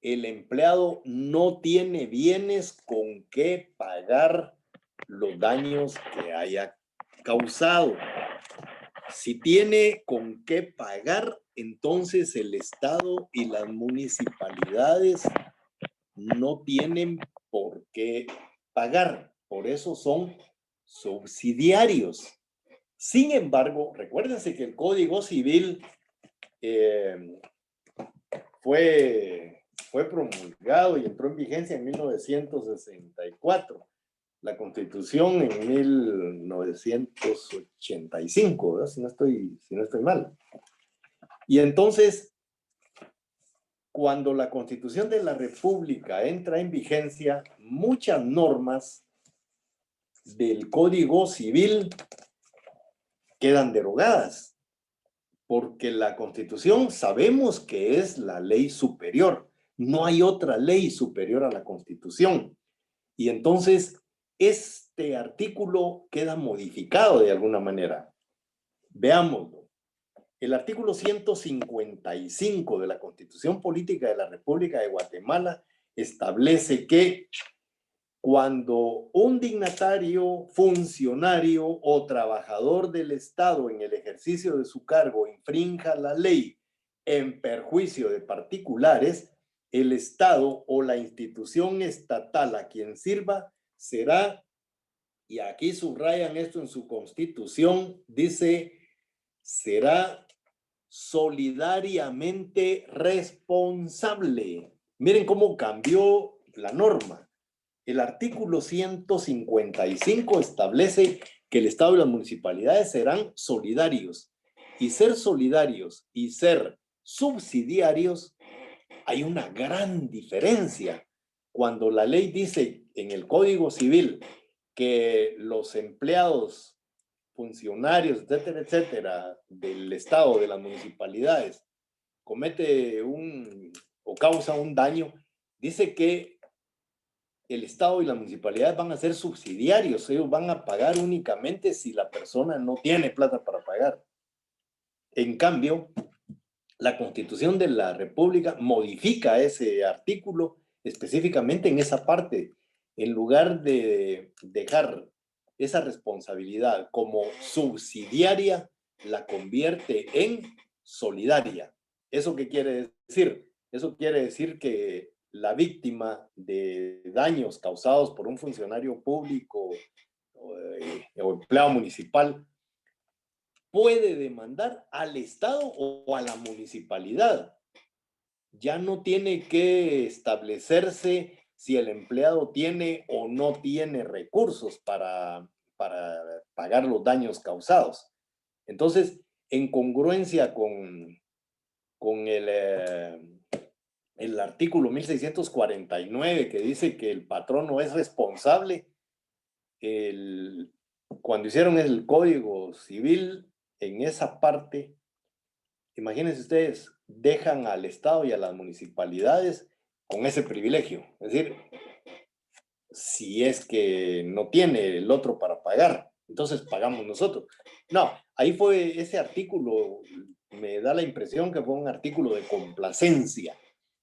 el empleado no tiene bienes con que pagar los daños que haya causado. Si tiene con qué pagar, entonces el Estado y las municipalidades no tienen por qué pagar. Por eso son subsidiarios. Sin embargo, recuérdense que el Código Civil fue promulgado y entró en vigencia en 1964. La Constitución en 1985, ¿verdad? Si no estoy mal. Y entonces, cuando la Constitución de la República entra en vigencia, muchas normas del Código Civil quedan derogadas, porque la Constitución sabemos que es la ley superior. No hay otra ley superior a la Constitución. Y entonces, este artículo queda modificado de alguna manera. Veámoslo. El artículo 155 de la Constitución Política de la República de Guatemala establece que cuando un dignatario, funcionario o trabajador del Estado en el ejercicio de su cargo infrinja la ley en perjuicio de particulares, el Estado o la institución estatal a quien sirva será, y aquí subrayan esto en su Constitución, dice, será solidariamente responsable. Miren cómo cambió la norma. El artículo 155 establece que el Estado y las municipalidades serán solidarios. Y ser solidarios y ser subsidiarios, hay una gran diferencia. Cuando la ley dice en el Código Civil que los empleados, funcionarios, etcétera, etcétera, del Estado, de las municipalidades, comete o causa un daño, dice que el Estado y las municipalidades van a ser subsidiarios, ellos van a pagar únicamente si la persona no tiene plata para pagar. En cambio, la Constitución de la República modifica ese artículo específicamente en esa parte. En lugar de dejar esa responsabilidad como subsidiaria, la convierte en solidaria. ¿Eso qué quiere decir? Eso quiere decir que la víctima de daños causados por un funcionario público o empleado municipal puede demandar al Estado o a la municipalidad. Ya no tiene que establecerse si el empleado tiene o no tiene recursos para pagar los daños causados. Entonces, en congruencia con el artículo 1649 que dice que el patrono es responsable, cuando hicieron el Código Civil, en esa parte, imagínense ustedes, dejan al Estado y a las municipalidades con ese privilegio. Es decir, si es que no tiene el otro para pagar. entonces pagamos nosotros. No, ahí fue ese artículo, me da la impresión que fue un artículo de complacencia,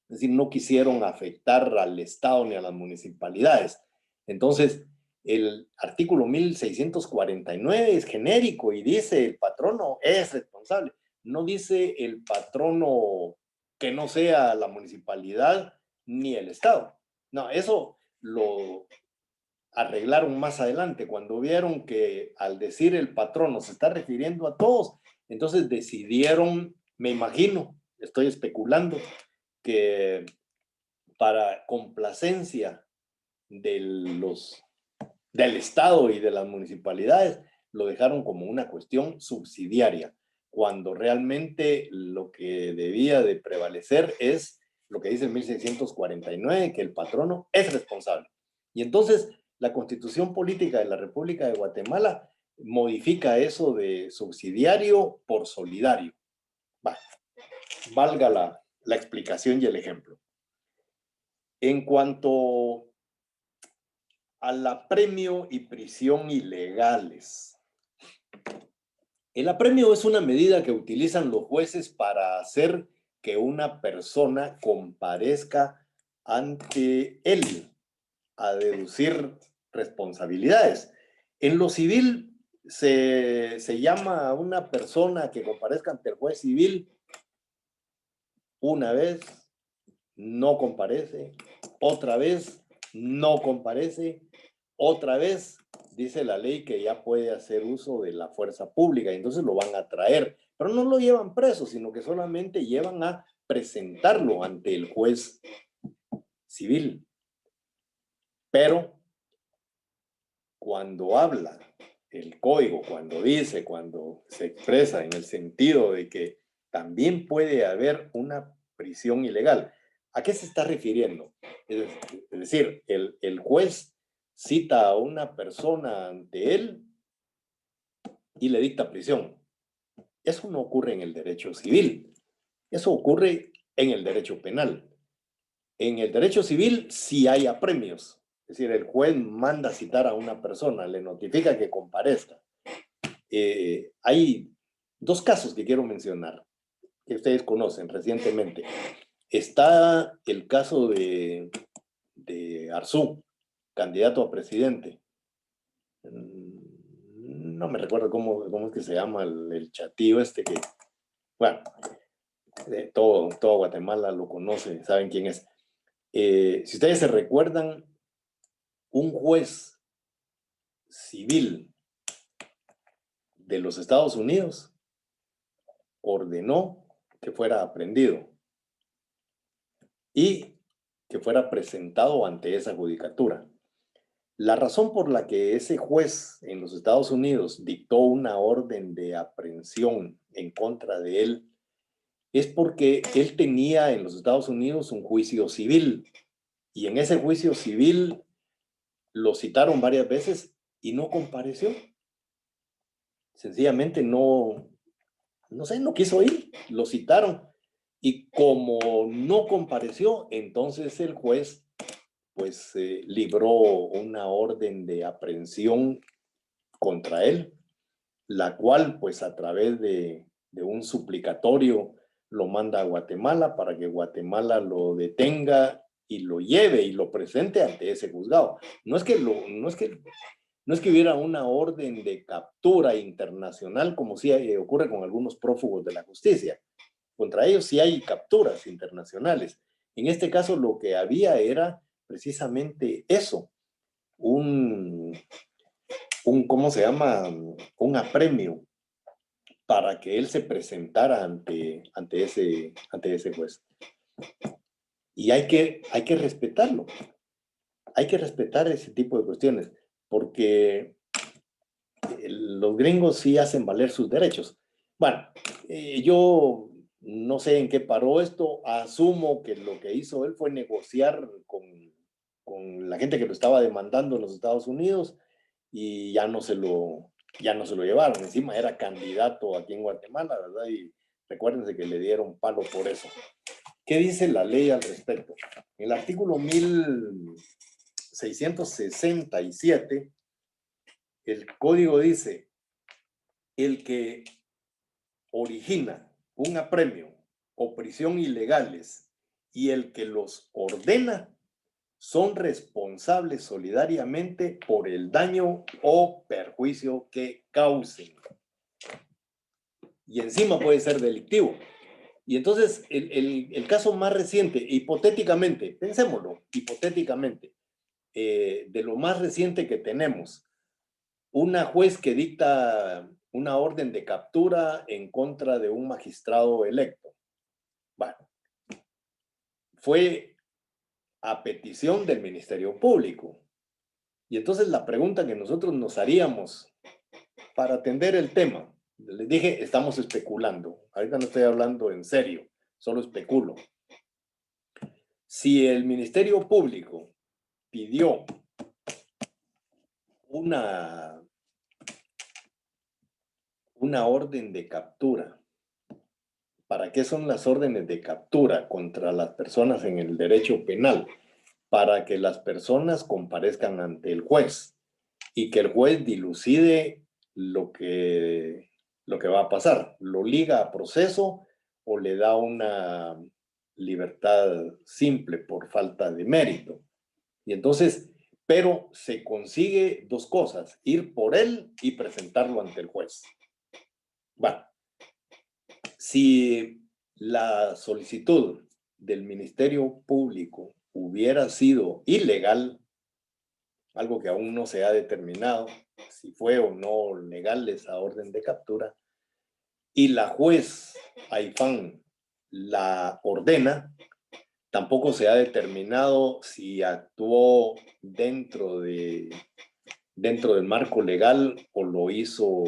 es decir, no quisieron afectar al Estado ni a las municipalidades. Entonces, el artículo 1649 es genérico y dice el patrono es responsable. No dice el patrono que no sea la municipalidad ni el Estado. No, eso lo arreglaron más adelante, cuando vieron que al decir el patrono se está refiriendo a todos, entonces decidieron, me imagino, estoy especulando, que para complacencia de del Estado y de las municipalidades, lo dejaron como una cuestión subsidiaria, cuando realmente lo que debía de prevalecer es lo que dice el 1649, que el patrono es responsable. Y entonces la Constitución Política de la República de Guatemala modifica eso de subsidiario por solidario. Va, valga la explicación y el ejemplo. En cuanto al apremio y prisión ilegales. El apremio es una medida que utilizan los jueces para hacer que una persona comparezca ante él a deducir responsabilidades. En lo civil se llama a una persona que comparezca ante el juez civil una vez, no comparece, otra vez, no comparece, otra vez, dice la ley que ya puede hacer uso de la fuerza pública y entonces lo van a traer, pero no lo llevan preso, sino que solamente llevan a presentarlo ante el juez civil. Pero cuando habla el código, cuando dice, cuando se expresa en el sentido de que también puede haber una prisión ilegal, ¿a qué se está refiriendo? Es decir, el juez cita a una persona ante él y le dicta prisión. Eso no ocurre en el derecho civil, eso ocurre en el derecho penal. En el derecho civil sí hay apremios, es decir, el juez manda citar a una persona, le notifica que comparezca. Hay dos casos que quiero mencionar, que ustedes conocen recientemente. Está el caso de Arzú, candidato a presidente. No me recuerdo cómo es que se llama el chatillo este que, bueno, todo Guatemala lo conoce, saben quién es. Si ustedes se recuerdan, un juez civil de los Estados Unidos ordenó que fuera aprehendido y que fuera presentado ante esa judicatura. La razón por la que ese juez en los Estados Unidos dictó una orden de aprehensión en contra de él es porque él tenía en los Estados Unidos un juicio civil y en ese juicio civil lo citaron varias veces y no compareció. Sencillamente no sé, no quiso ir, lo citaron. Y como no compareció, entonces el juez pues libró una orden de aprehensión contra él, la cual pues a través de un suplicatorio lo manda a Guatemala para que Guatemala lo detenga y lo lleve y lo presente ante ese juzgado. No es que hubiera una orden de captura internacional como sí ocurre con algunos prófugos de la justicia. Contra ellos sí hay capturas internacionales. En este caso lo que había era precisamente eso, ¿cómo se llama? Un apremio para que él se presentara ante ese juez. Y hay que respetarlo. Hay que respetar ese tipo de cuestiones, porque los gringos sí hacen valer sus derechos. Bueno, yo no sé en qué paró esto, asumo que lo que hizo él fue negociar con la gente que lo estaba demandando en los Estados Unidos y ya no se lo llevaron. Encima era candidato aquí en Guatemala, ¿verdad? Y recuérdense que le dieron palo por eso. ¿Qué dice la ley al respecto? En el artículo 1667 El código dice, el que origina un apremio o prisión ilegales y el que los ordena son responsables solidariamente por el daño o perjuicio que causen. Y encima puede ser delictivo. Y entonces, el caso más reciente, hipotéticamente, pensémoslo, hipotéticamente, de lo más reciente que tenemos, una juez que dicta una orden de captura en contra de un magistrado electo. Bueno, fue a petición del Ministerio Público. Y entonces la pregunta que nosotros nos haríamos para atender el tema, les dije, estamos especulando. Ahorita no estoy hablando en serio, solo especulo. Si el Ministerio Público pidió una orden de captura, ¿para qué son las órdenes de captura contra las personas en el derecho penal? Para que las personas comparezcan ante el juez y que el juez dilucide lo que va a pasar. ¿Lo liga a proceso o le da una libertad simple por falta de mérito? Y entonces, pero se consigue dos cosas, ir por él y presentarlo ante el juez. Bueno, si la solicitud del Ministerio Público hubiera sido ilegal, algo que aún no se ha determinado si fue o no legal esa orden de captura, y la juez Aifán la ordena, tampoco se ha determinado si actuó dentro del marco legal o lo hizo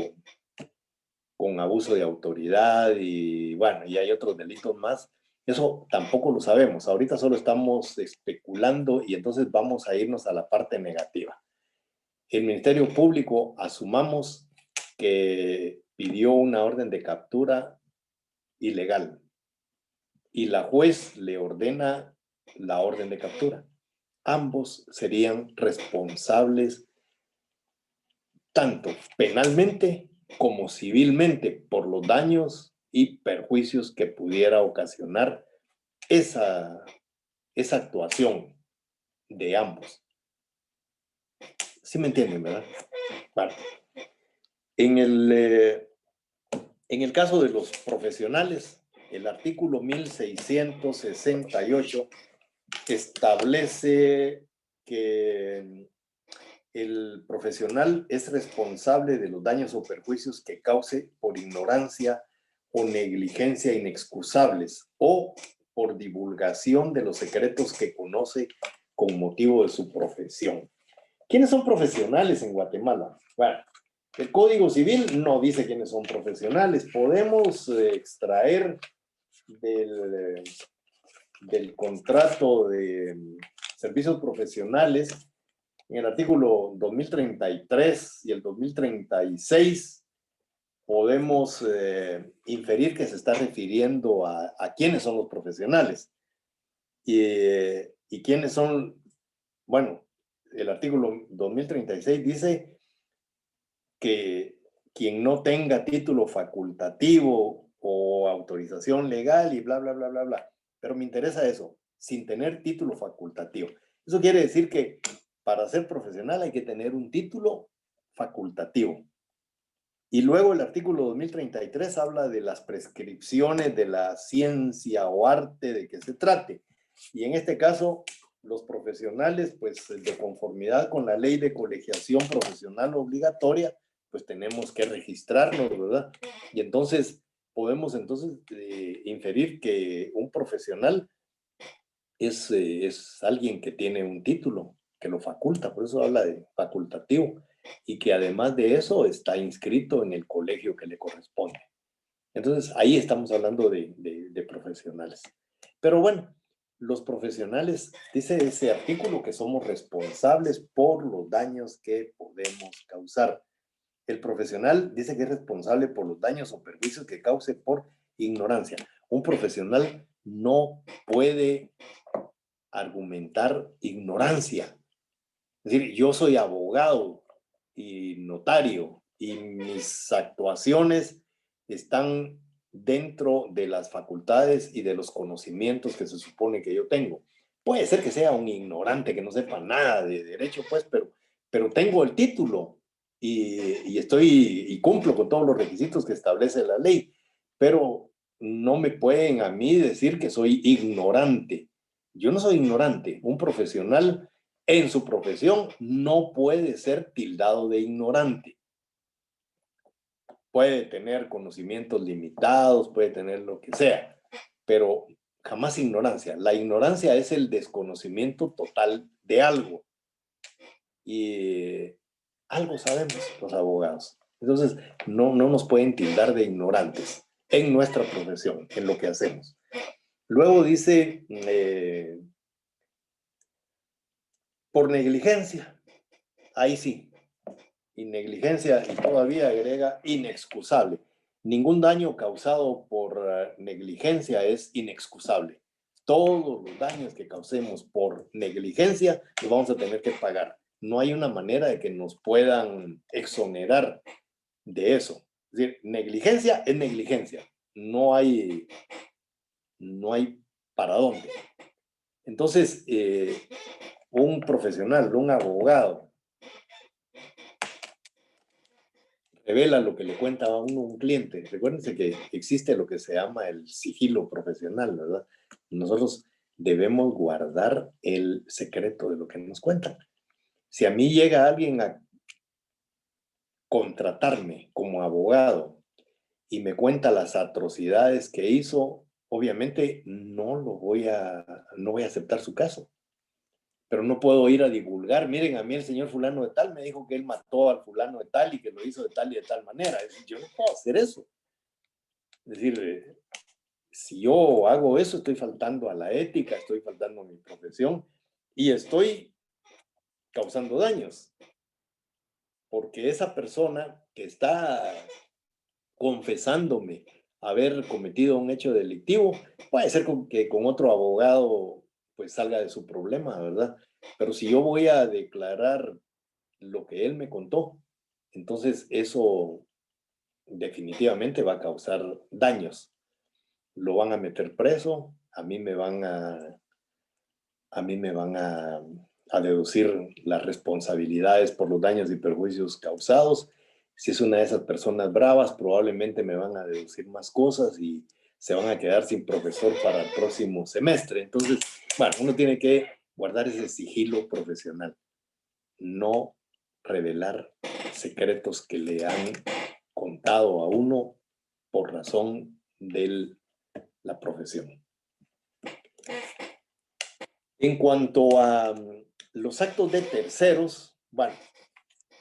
con abuso de autoridad y bueno, y hay otros delitos más. Eso tampoco lo sabemos. Ahorita solo estamos especulando y entonces vamos a irnos a la parte negativa. El Ministerio Público, asumamos que pidió una orden de captura ilegal y la juez le ordena la orden de captura. Ambos serían responsables tanto penalmente como civilmente por los daños y perjuicios que pudiera ocasionar esa actuación de ambos. ¿Sí me entienden, verdad? Vale. En el caso de los profesionales, el artículo 1668 establece que el profesional es responsable de los daños o perjuicios que cause por ignorancia o negligencia inexcusables o por divulgación de los secretos que conoce con motivo de su profesión. ¿Quiénes son profesionales en Guatemala? Bueno, el Código Civil no dice quiénes son profesionales. Podemos extraer del contrato de servicios profesionales en el artículo 2033 y el 2036 podemos inferir que se está refiriendo a quiénes son los profesionales y quiénes son, bueno, el artículo 2036 dice que quien no tenga título facultativo o autorización legal y bla, bla, bla, bla, bla. Pero me interesa eso, sin tener título facultativo. Eso quiere decir que para ser profesional hay que tener un título facultativo. Y luego el artículo 2033 habla de las prescripciones de la ciencia o arte de que se trate. Y en este caso, los profesionales, pues de conformidad con la ley de colegiación profesional obligatoria, pues tenemos que registrarnos, ¿verdad? Y entonces podemos entonces inferir que un profesional es alguien que tiene un título que lo faculta, por eso habla de facultativo, y que además de eso está inscrito en el colegio que le corresponde. Entonces ahí estamos hablando de profesionales. Pero bueno, los profesionales, dice ese artículo que somos responsables por los daños que podemos causar. El profesional dice que es responsable por los daños o perjuicios que cause por ignorancia. Un profesional no puede argumentar ignorancia. Es decir, yo soy abogado y notario y mis actuaciones están dentro de las facultades y de los conocimientos que se supone que yo tengo. Puede ser que sea un ignorante, que no sepa nada de derecho, pues, pero tengo el título y estoy y cumplo con todos los requisitos que establece la ley, pero no me pueden a mí decir que soy ignorante. Yo no soy ignorante. Un profesional en su profesión no puede ser tildado de ignorante. Puede tener conocimientos limitados, puede tener lo que sea, pero jamás ignorancia. La ignorancia es el desconocimiento total de algo. Y algo sabemos los abogados. Entonces, no nos pueden tildar de ignorantes en nuestra profesión, en lo que hacemos. Luego dice, por negligencia, ahí sí, y negligencia, y todavía agrega inexcusable. Ningún daño causado por negligencia es inexcusable. Todos los daños que causemos por negligencia los vamos a tener que pagar. No hay una manera de que nos puedan exonerar de eso. Es decir, negligencia es negligencia. No hay para dónde. Entonces, un profesional, un abogado, revela lo que le cuenta a uno un cliente. Recuérdense que existe lo que se llama el sigilo profesional, ¿verdad? Nosotros debemos guardar el secreto de lo que nos cuentan. Si a mí llega alguien a contratarme como abogado y me cuenta las atrocidades que hizo, obviamente no voy a aceptar su caso. Pero no puedo ir a divulgar, miren, a mí el señor fulano de tal me dijo que él mató al fulano de tal y que lo hizo de tal y de tal manera. Yo no puedo hacer eso. Es decir, si yo hago eso, estoy faltando a la ética, estoy faltando a mi profesión y estoy causando daños. Porque esa persona que está confesándome haber cometido un hecho delictivo, puede ser que con otro abogado pues salga de su problema, ¿verdad? Pero si yo voy a declarar lo que él me contó, entonces eso definitivamente va a causar daños. Lo van a meter preso, a mí me van a deducir las responsabilidades por los daños y perjuicios causados. Si es una de esas personas bravas, probablemente me van a deducir más cosas y se van a quedar sin profesor para el próximo semestre. Entonces, bueno, uno tiene que guardar ese sigilo profesional. No revelar secretos que le han contado a uno por razón de la profesión. En cuanto a los actos de terceros, bueno,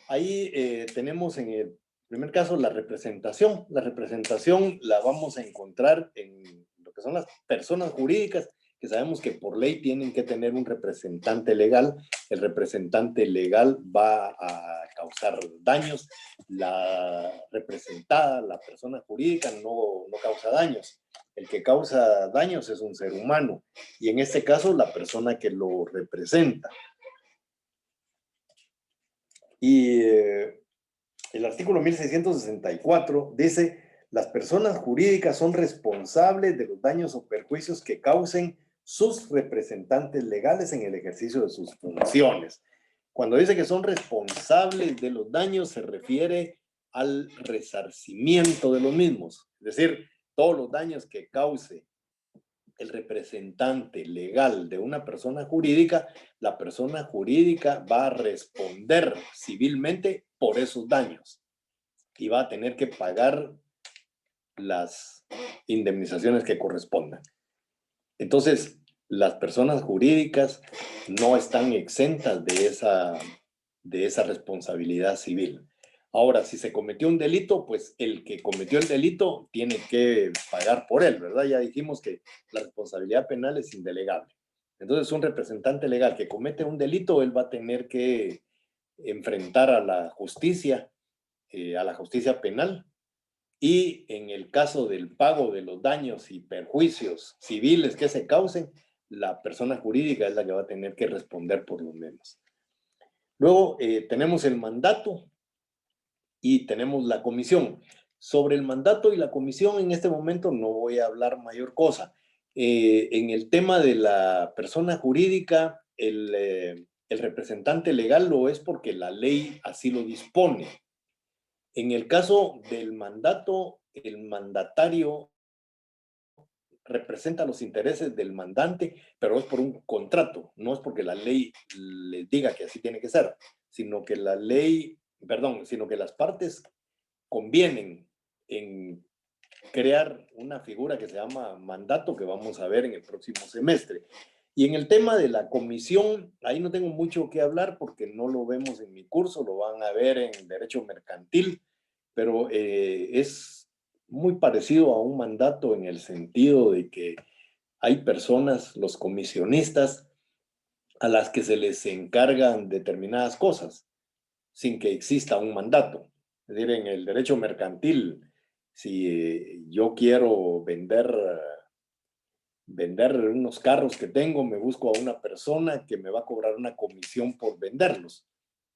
ahí tenemos en el primer caso la representación. La representación la vamos a encontrar en lo que son las personas jurídicas, que sabemos que por ley tienen que tener un representante legal. El representante legal va a causar daños. La representada, la persona jurídica, no causa daños. El que causa daños es un ser humano y en este caso la persona que lo representa. Y el artículo 1664 dice: las personas jurídicas son responsables de los daños o perjuicios que causen sus representantes legales en el ejercicio de sus funciones. Cuando dice que son responsables de los daños, se refiere al resarcimiento de los mismos. Es decir, todos los daños que cause el representante legal de una persona jurídica, la persona jurídica va a responder civilmente por esos daños y va a tener que pagar las indemnizaciones que correspondan. Entonces, las personas jurídicas no están exentas de esa responsabilidad civil. Ahora, si se cometió un delito, pues el que cometió el delito tiene que pagar por él, ¿verdad? Ya dijimos que la responsabilidad penal es indelegable. Entonces, un representante legal que comete un delito, él va a tener que enfrentar a la justicia penal. Y en el caso del pago de los daños y perjuicios civiles que se causen, la persona jurídica es la que va a tener que responder por los mismos. Luego tenemos el mandato. y tenemos la comisión. Sobre el mandato y la comisión, en este momento no voy a hablar mayor cosa. En el tema de la persona jurídica, el representante legal lo es porque la ley así lo dispone. En el caso del mandato, el mandatario representa los intereses del mandante, pero es por un contrato, no es porque la ley les diga que así tiene que ser, sino que la ley, perdón, sino que las partes convienen en crear una figura que se llama mandato, que vamos a ver en el próximo semestre. Y en el tema de la comisión, ahí no tengo mucho que hablar porque no lo vemos en mi curso, lo van a ver en Derecho Mercantil, pero es muy parecido a un mandato en el sentido de que hay personas, los comisionistas, a las que se les encargan determinadas cosas sin que exista un mandato. Es decir, en el derecho mercantil, si yo quiero vender unos carros que tengo, me busco a una persona que me va a cobrar una comisión por venderlos.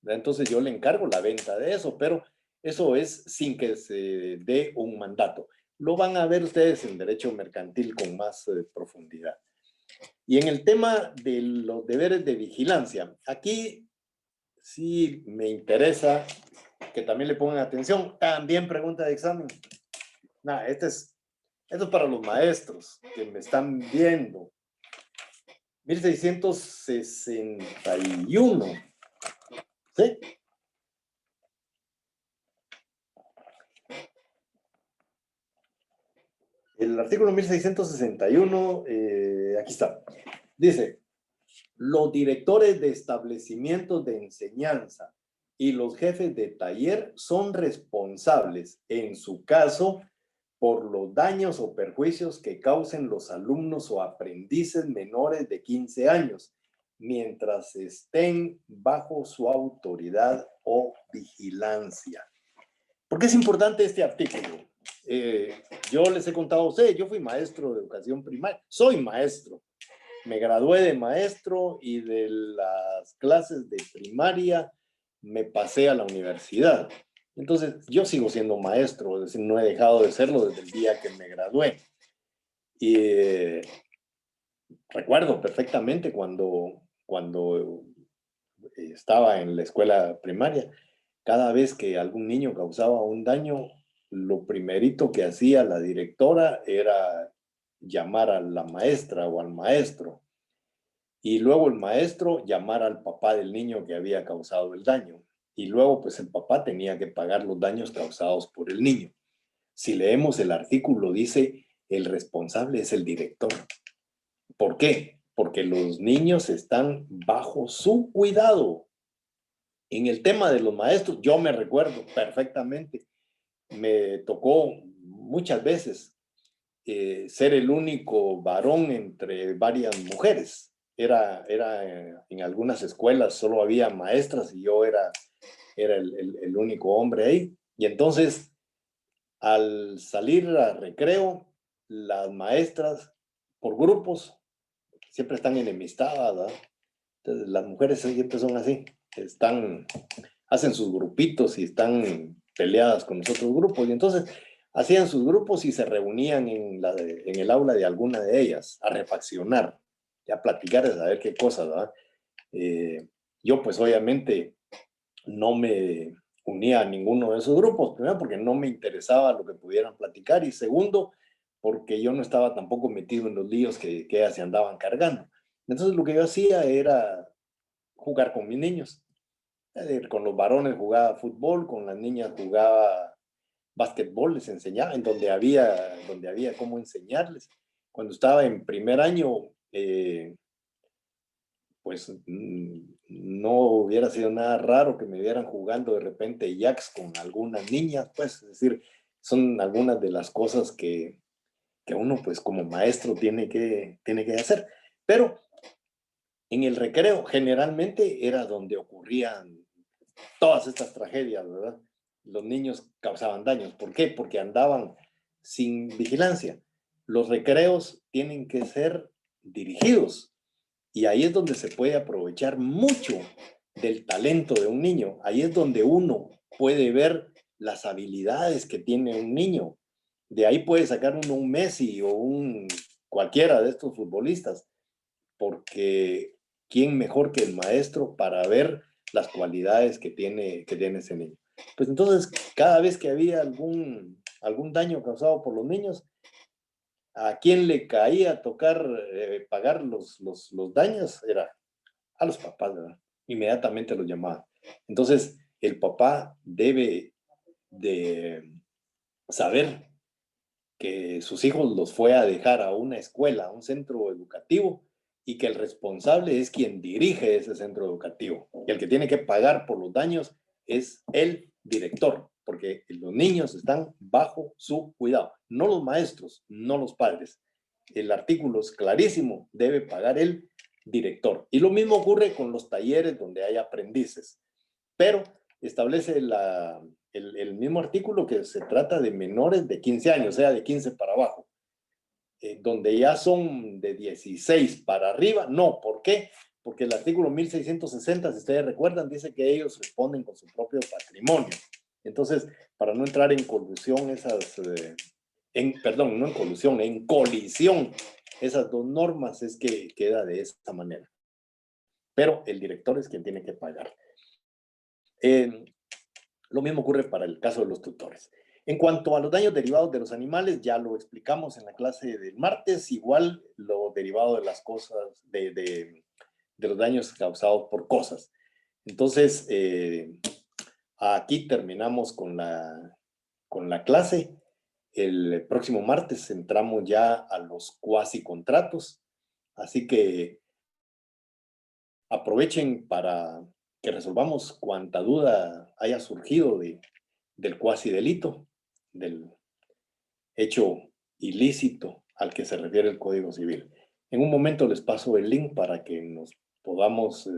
Entonces yo le encargo la venta de eso, pero eso es sin que se dé un mandato. Lo van a ver ustedes en derecho mercantil con más profundidad. Y en el tema de los deberes de vigilancia, aquí sí me interesa que también le pongan atención. También pregunta de examen. Nah, esto es para los maestros que me están viendo. 1661. ¿Sí? El artículo 1661, aquí está. Dice, los directores de establecimientos de enseñanza y los jefes de taller son responsables, en su caso, por los daños o perjuicios que causen los alumnos o aprendices menores de 15 años, mientras estén bajo su autoridad o vigilancia. ¿Por qué es importante este artículo? Yo les he contado a ustedes, yo fui maestro de educación primaria, soy maestro. Me gradué de maestro y de las clases de primaria me pasé a la universidad. Entonces, yo sigo siendo maestro, es decir, no he dejado de serlo desde el día que me gradué. Y recuerdo perfectamente cuando estaba en la escuela primaria, cada vez que algún niño causaba un daño, lo primerito que hacía la directora era llamar a la maestra o al maestro. Y luego el maestro llamar al papá del niño que había causado el daño. Y luego, pues el papá tenía que pagar los daños causados por el niño. Si leemos el artículo, dice, el responsable es el director. ¿Por qué? Porque los niños están bajo su cuidado. En el tema de los maestros, yo me recuerdo perfectamente, me tocó muchas veces ser el único varón entre varias mujeres. En algunas escuelas solo había maestras y yo era el único hombre ahí. Y entonces, al salir a recreo, las maestras, por grupos, siempre están enemistadas, ¿verdad? Entonces, las mujeres siempre son así, hacen sus grupitos y están peleadas con los otros grupos. Y entonces hacían sus grupos y se reunían en el aula de alguna de ellas a refaccionar, a platicar, a saber qué cosas, ¿verdad? Yo pues obviamente no me unía a ninguno de esos grupos, primero porque no me interesaba lo que pudieran platicar y segundo porque yo no estaba tampoco metido en los líos que ellas se andaban cargando. Entonces lo que yo hacía era jugar con mis niños. Con los varones jugaba fútbol, con las niñas jugaba básquetbol, les enseñaba, donde había cómo enseñarles. Cuando estaba en primer año, pues no hubiera sido nada raro que me vieran jugando de repente jacks con algunas niñas, pues, es decir, son algunas de las cosas que uno, pues, como maestro tiene que hacer. Pero en el recreo generalmente era donde ocurrían todas estas tragedias, ¿verdad? Los niños causaban daños. ¿Por qué? Porque andaban sin vigilancia. Los recreos tienen que ser dirigidos y ahí es donde se puede aprovechar mucho del talento de un niño. Ahí es donde uno puede ver las habilidades que tiene un niño. De ahí puede sacar uno un Messi o un cualquiera de estos futbolistas, porque ¿quién mejor que el maestro para ver las cualidades que tiene ese niño? Pues entonces, cada vez que había algún daño causado por los niños, ¿a quién le caía tocar pagar los daños? Era a los papás, ¿verdad? Inmediatamente los llamaban. Entonces, el papá debe de saber que sus hijos los fue a dejar a una escuela, a un centro educativo, y que el responsable es quien dirige ese centro educativo. Y el que tiene que pagar por los daños es el director, porque los niños están bajo su cuidado, no los maestros, no los padres. El artículo es clarísimo, debe pagar el director. Y lo mismo ocurre con los talleres donde hay aprendices, pero establece el mismo artículo que se trata de menores de 15 años, o sea, de 15 para abajo. Donde ya son de 16 para arriba, no. ¿Por qué? Porque el artículo 1660, si ustedes recuerdan, dice que ellos responden con su propio patrimonio. Entonces, para no entrar en colusión perdón, no en colusión, en colisión, esas dos normas es que queda de esta manera. Pero el director es quien tiene que pagar. Lo mismo ocurre para el caso de los tutores. En cuanto a los daños derivados de los animales, ya lo explicamos en la clase del martes, igual lo derivado de las cosas, de los daños causados por cosas. Entonces, aquí terminamos con la clase. El próximo martes entramos ya a los cuasi contratos, así que aprovechen para que resolvamos cuanta duda haya surgido del cuasi delito, del hecho ilícito al que se refiere el Código Civil. En un momento les paso el link para que nos podamos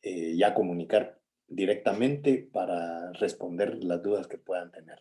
ya comunicar directamente para responder las dudas que puedan tener.